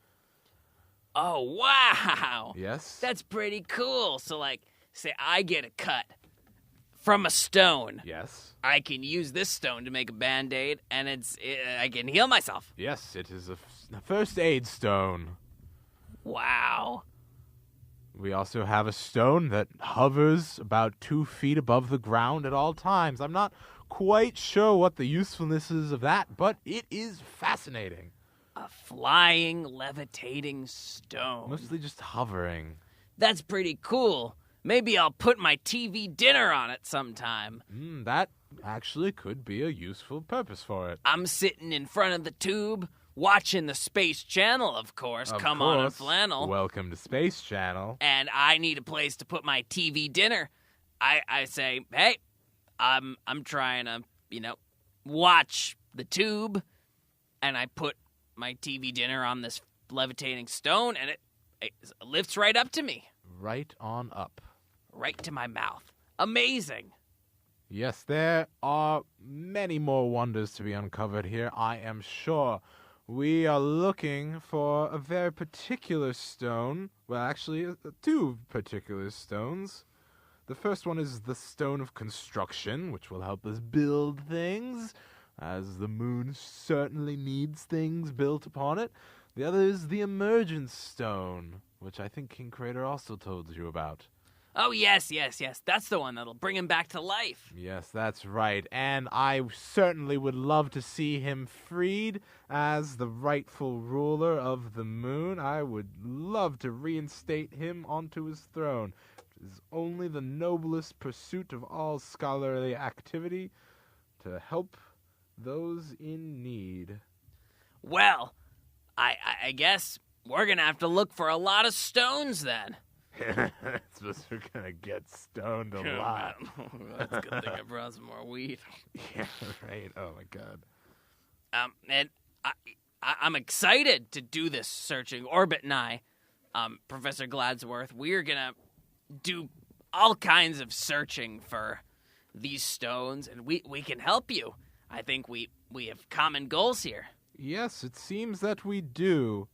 Oh, wow. Yes? That's pretty cool. So, like, say I get a cut from a stone. Yes. I can use this stone to make a Band-Aid, and I can heal myself. Yes, it is a first aid stone. Wow. We also have a stone that hovers about 2 feet above the ground at all times. I'm not quite sure what the usefulness is of that, but it is fascinating. A flying, levitating stone. Mostly just hovering. That's pretty cool. Maybe I'll put my TV dinner on it sometime. That actually could be a useful purpose for it. I'm sitting in front of the tube, watching the Space Channel, of course. Come on and flannel. Welcome to Space Channel. And I need a place to put my TV dinner. I say, hey, I'm trying to, watch the tube, and I put my TV dinner on this levitating stone, and it lifts right up to me. Right on up. Right to my mouth. Amazing. Yes, there are many more wonders to be uncovered here, I am sure. We are looking for a very particular stone. Well, actually, 2 particular stones. The first one is the Stone of Construction, which will help us build things, as the moon certainly needs things built upon it. The other is the Emergence Stone, which I think King Crater also told you about. Oh, yes. That's the one that'll bring him back to life. Yes, that's right. And I certainly would love to see him freed as the rightful ruler of the moon. I would love to reinstate him onto his throne. It is only the noblest pursuit of all scholarly activity to help those in need. Well, I guess we're going to have to look for a lot of stones then. Suppose we're gonna get stoned a lot. That's a good thing I brought some more weed. Yeah, right. Oh my god. And I'm excited to do this searching. Orbit and I, Professor Gladsworth, we're gonna do all kinds of searching for these stones, and we can help you. I think we have common goals here. Yes, it seems that we do.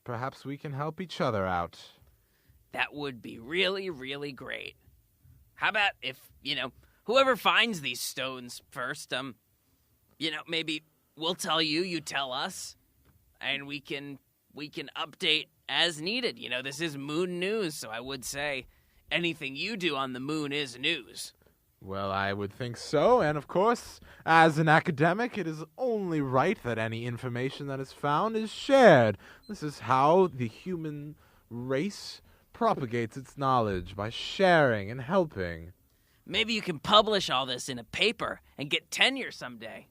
Perhaps we can help each other out. That would be really, really great. How about if, whoever finds these stones first, maybe we'll tell you, you tell us, and we can update as needed. You know, this is moon news, so I would say anything you do on the moon is news. Well, I would think so, and of course, as an academic, it is only right that any information that is found is shared. This is how the human race propagates its knowledge, by sharing and helping. Maybe you can publish all this in a paper and get tenure someday.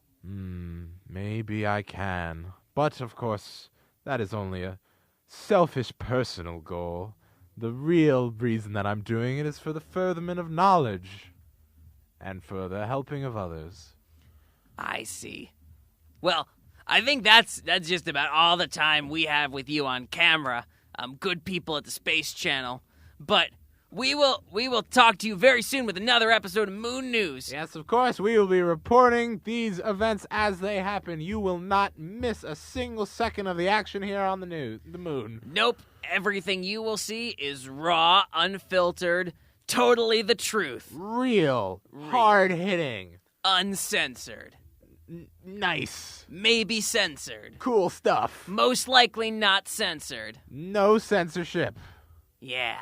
Maybe I can. But, of course, that is only a selfish personal goal. The real reason that I'm doing it is for the furtherment of knowledge. And for the helping of others. I see. Well, I think that's just about all the time we have with you on camera, good people at the Space Channel. But we will talk to you very soon with another episode of Moon News. Yes, of course, we will be reporting these events as they happen. You will not miss a single second of the action here on the moon. Nope. Everything you will see is raw, unfiltered, totally the truth. Real. Hard-hitting. Uncensored. Nice. Maybe censored. Cool stuff. Most likely not censored. No censorship. Yeah.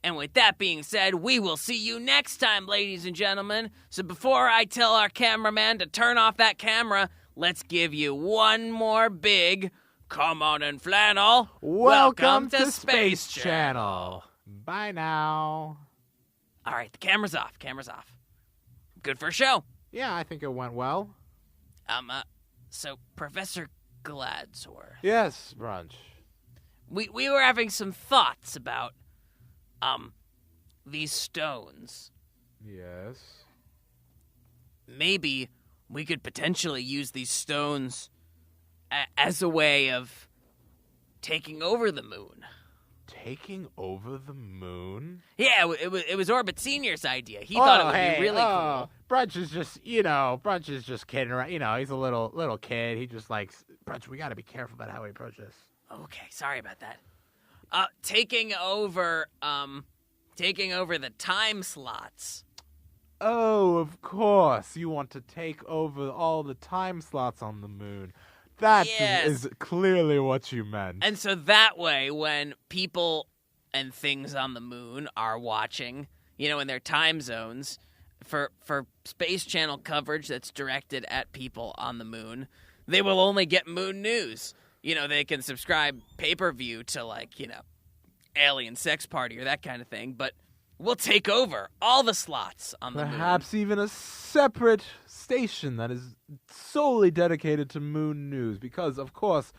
And with that being said, we will see you next time, ladies and gentlemen. So before I tell our cameraman to turn off that camera, let's give you one more big come on and flannel. Welcome to Space Channel. Bye now. All right, the camera's off. Good for a show. Yeah, I think it went well. So Professor Gladsworth. Yes, Brunch. We were having some thoughts about, these stones. Yes. Maybe we could potentially use these stones as a way of taking over the moon. Taking over the moon? Yeah, it was Orbit Senior's idea. He thought it would be really cool. Brunch is just kidding around. You know, he's a little kid. He just likes, Brunch, we got to be careful about how we approach this. Okay, sorry about that. Taking over the time slots. Oh, of course. You want to take over all the time slots on the moon. That is clearly what you meant. And so that way, when people and things on the moon are watching, you know, in their time zones, for Space Channel coverage that's directed at people on the moon, they will only get moon news. You know, they can subscribe pay-per-view to, like, you know, Alien Sex Party or that kind of thing, but we'll take over all the slots on the moon. Perhaps even a separate station that is solely dedicated to moon news. Because, of course,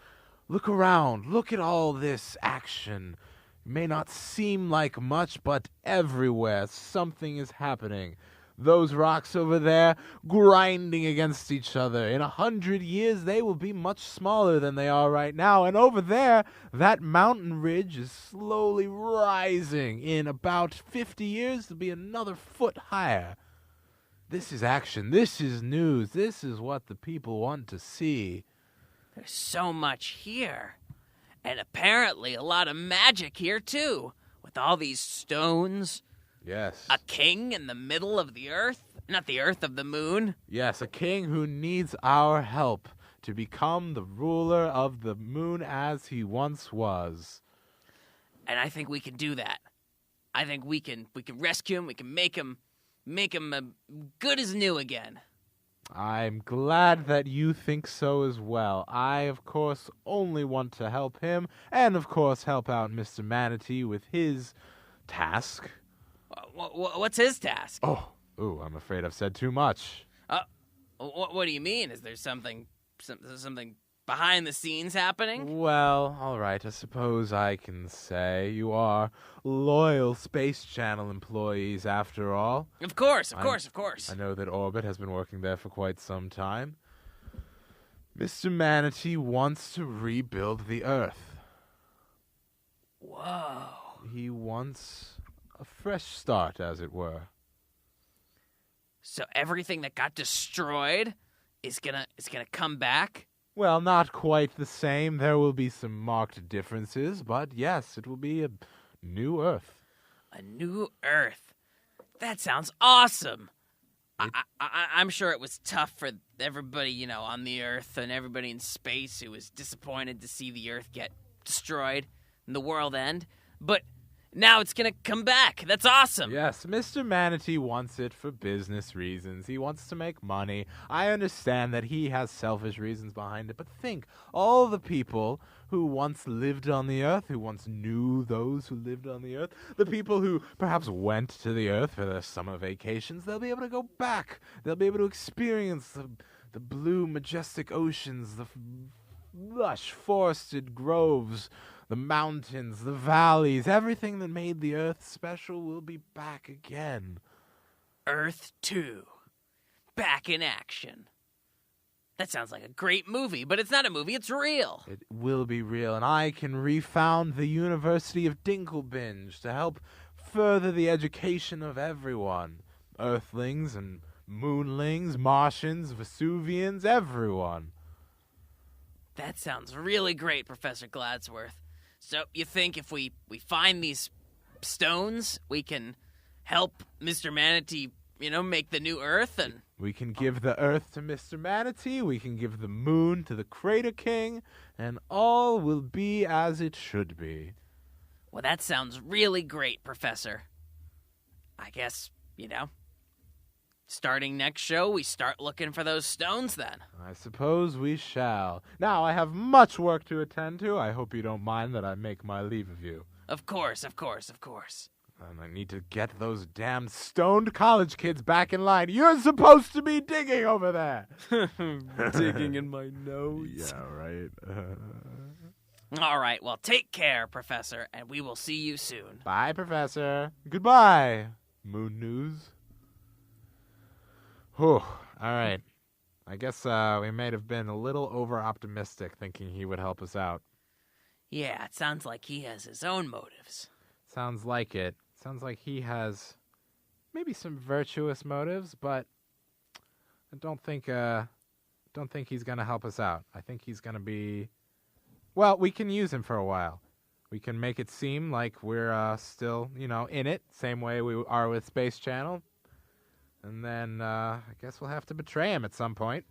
look around. Look at all this action. It may not seem like much, but everywhere something is happening. Those rocks over there grinding against each other. In 100 years, they will be much smaller than they are right now. And over there, that mountain ridge is slowly rising. In about 50 years, it'll be another foot higher. This is action. This is news. This is what the people want to see. There's so much here. And apparently a lot of magic here, too. With all these stones. Yes. A king in the middle of the earth? Not the earth, of the moon? Yes, a king who needs our help to become the ruler of the moon as he once was. And I think we can do that. I think we can rescue him. We can make him good as new again. I'm glad that you think so as well. I, of course, only want to help him, and, of course, help out Mr. Manatee with his task. What's his task? Oh, I'm afraid I've said too much. What do you mean? Is there something behind the scenes happening? Well, all right, I suppose I can say you are loyal Space Channel employees after all. Of course. I know that Orbit has been working there for quite some time. Mr. Manatee wants to rebuild the Earth. Whoa. He wants a fresh start, as it were. So everything that got destroyed is gonna come back? Well, not quite the same. There will be some marked differences, but yes, it will be a new Earth. A new Earth. That sounds awesome. I'm sure it was tough for everybody, on the Earth and everybody in space who was disappointed to see the Earth get destroyed and the world end. But now it's going to come back. That's awesome. Yes, Mr. Manatee wants it for business reasons. He wants to make money. I understand that he has selfish reasons behind it, but think, all the people who once lived on the Earth, who once knew those who lived on the Earth, the people who perhaps went to the Earth for their summer vacations, they'll be able to go back. They'll be able to experience the blue, majestic oceans, the lush forested groves, the mountains, the valleys, everything that made the Earth special will be back again. Earth 2. Back in action. That sounds like a great movie, but it's not a movie, it's real. It will be real, and I can refound the University of Dinklebinge to help further the education of everyone. Earthlings and moonlings, Martians, Vesuvians, everyone. That sounds really great, Professor Gladsworth. So you think if we find these stones, we can help Mr. Manatee, make the new Earth? And we can give the Earth to Mr. Manatee, we can give the moon to the Crater King, and all will be as it should be. Well, that sounds really great, Professor. I guess, starting next show, we start looking for those stones then. I suppose we shall. Now, I have much work to attend to. I hope you don't mind that I make my leave of you. Of course. And I need to get those damn stoned college kids back in line. You're supposed to be digging over there. Digging in my nose. Yeah, right. All right, well, take care, Professor, and we will see you soon. Bye, Professor. Goodbye, Moon News. Whew. All right. I guess we may have been a little over-optimistic thinking he would help us out. Yeah, it sounds like he has his own motives. Sounds like it. Sounds like he has maybe some virtuous motives, but I don't think he's going to help us out. I think he's going to be... Well, we can use him for a while. We can make it seem like we're still, in it, same way we are with Space Channel. And then I guess we'll have to betray him at some point.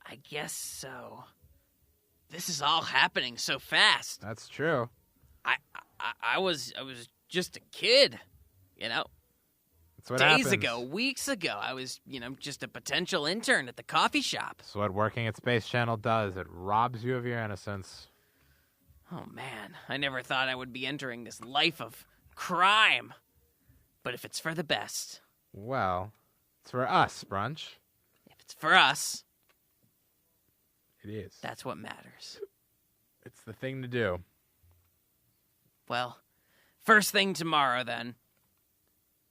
I guess so. This is all happening so fast. That's true. I was just a kid, That's what Days happens. ago, weeks ago, I was, just a potential intern at the coffee shop. That's what working at Space Channel does. It robs you of your innocence. Oh, man. I never thought I would be entering this life of crime. But if it's for the best... Well, it's for us, Brunch. If it's for us... It is. That's what matters. It's the thing to do. Well, first thing tomorrow, then,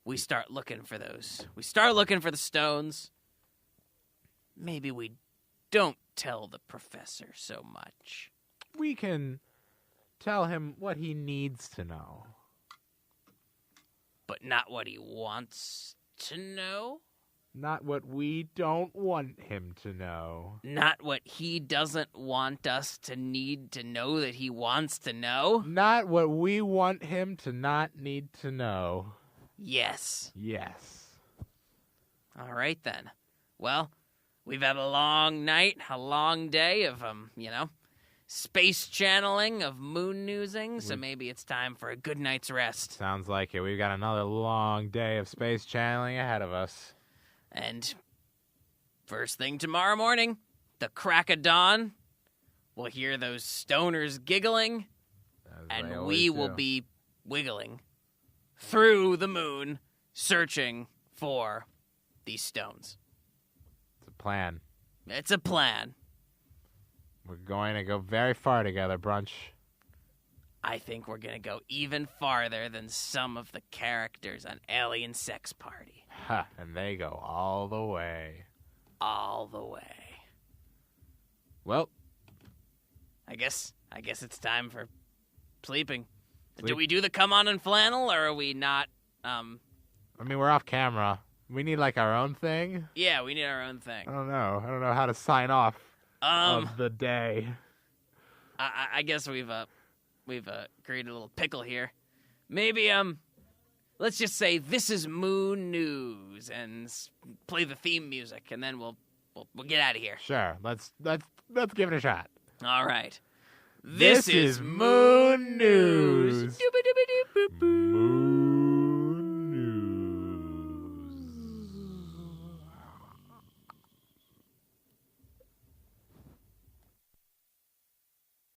we start looking for those. We start looking for the stones. Maybe we don't tell the professor so much. We can tell him what he needs to know. But not what he wants to know? Not what we don't want him to know. Not what he doesn't want us to need to know that he wants to know? Not what we want him to not need to know. Yes. Yes. All right, then. Well, we've had a long night, a long day of, space channeling, of moon newsing, so maybe it's time for a good night's rest. Sounds like it. We've got another long day of space channeling ahead of us. And first thing tomorrow morning, the crack of dawn, we'll hear those stoners giggling, and we will be wiggling through the moon, searching for these stones. It's a plan. It's a plan. We're going to go very far together, Brunch. I think we're going to go even farther than some of the characters on Alien Sex Party. Ha, and they go all the way. All the way. Well, I guess it's time for sleeping. Sleep. Do we do the come on and flannel, or are we not? I mean, we're off camera. We need like our own thing. Yeah, we need our own thing. I don't know how to sign off of the day. I guess we've created a little pickle here. Maybe let's just say this is Moon News and play the theme music, and then we'll get out of here. Sure. Let's give it a shot. All right. This is Moon News. Doobie-doobie-doop-boop-boop. Moon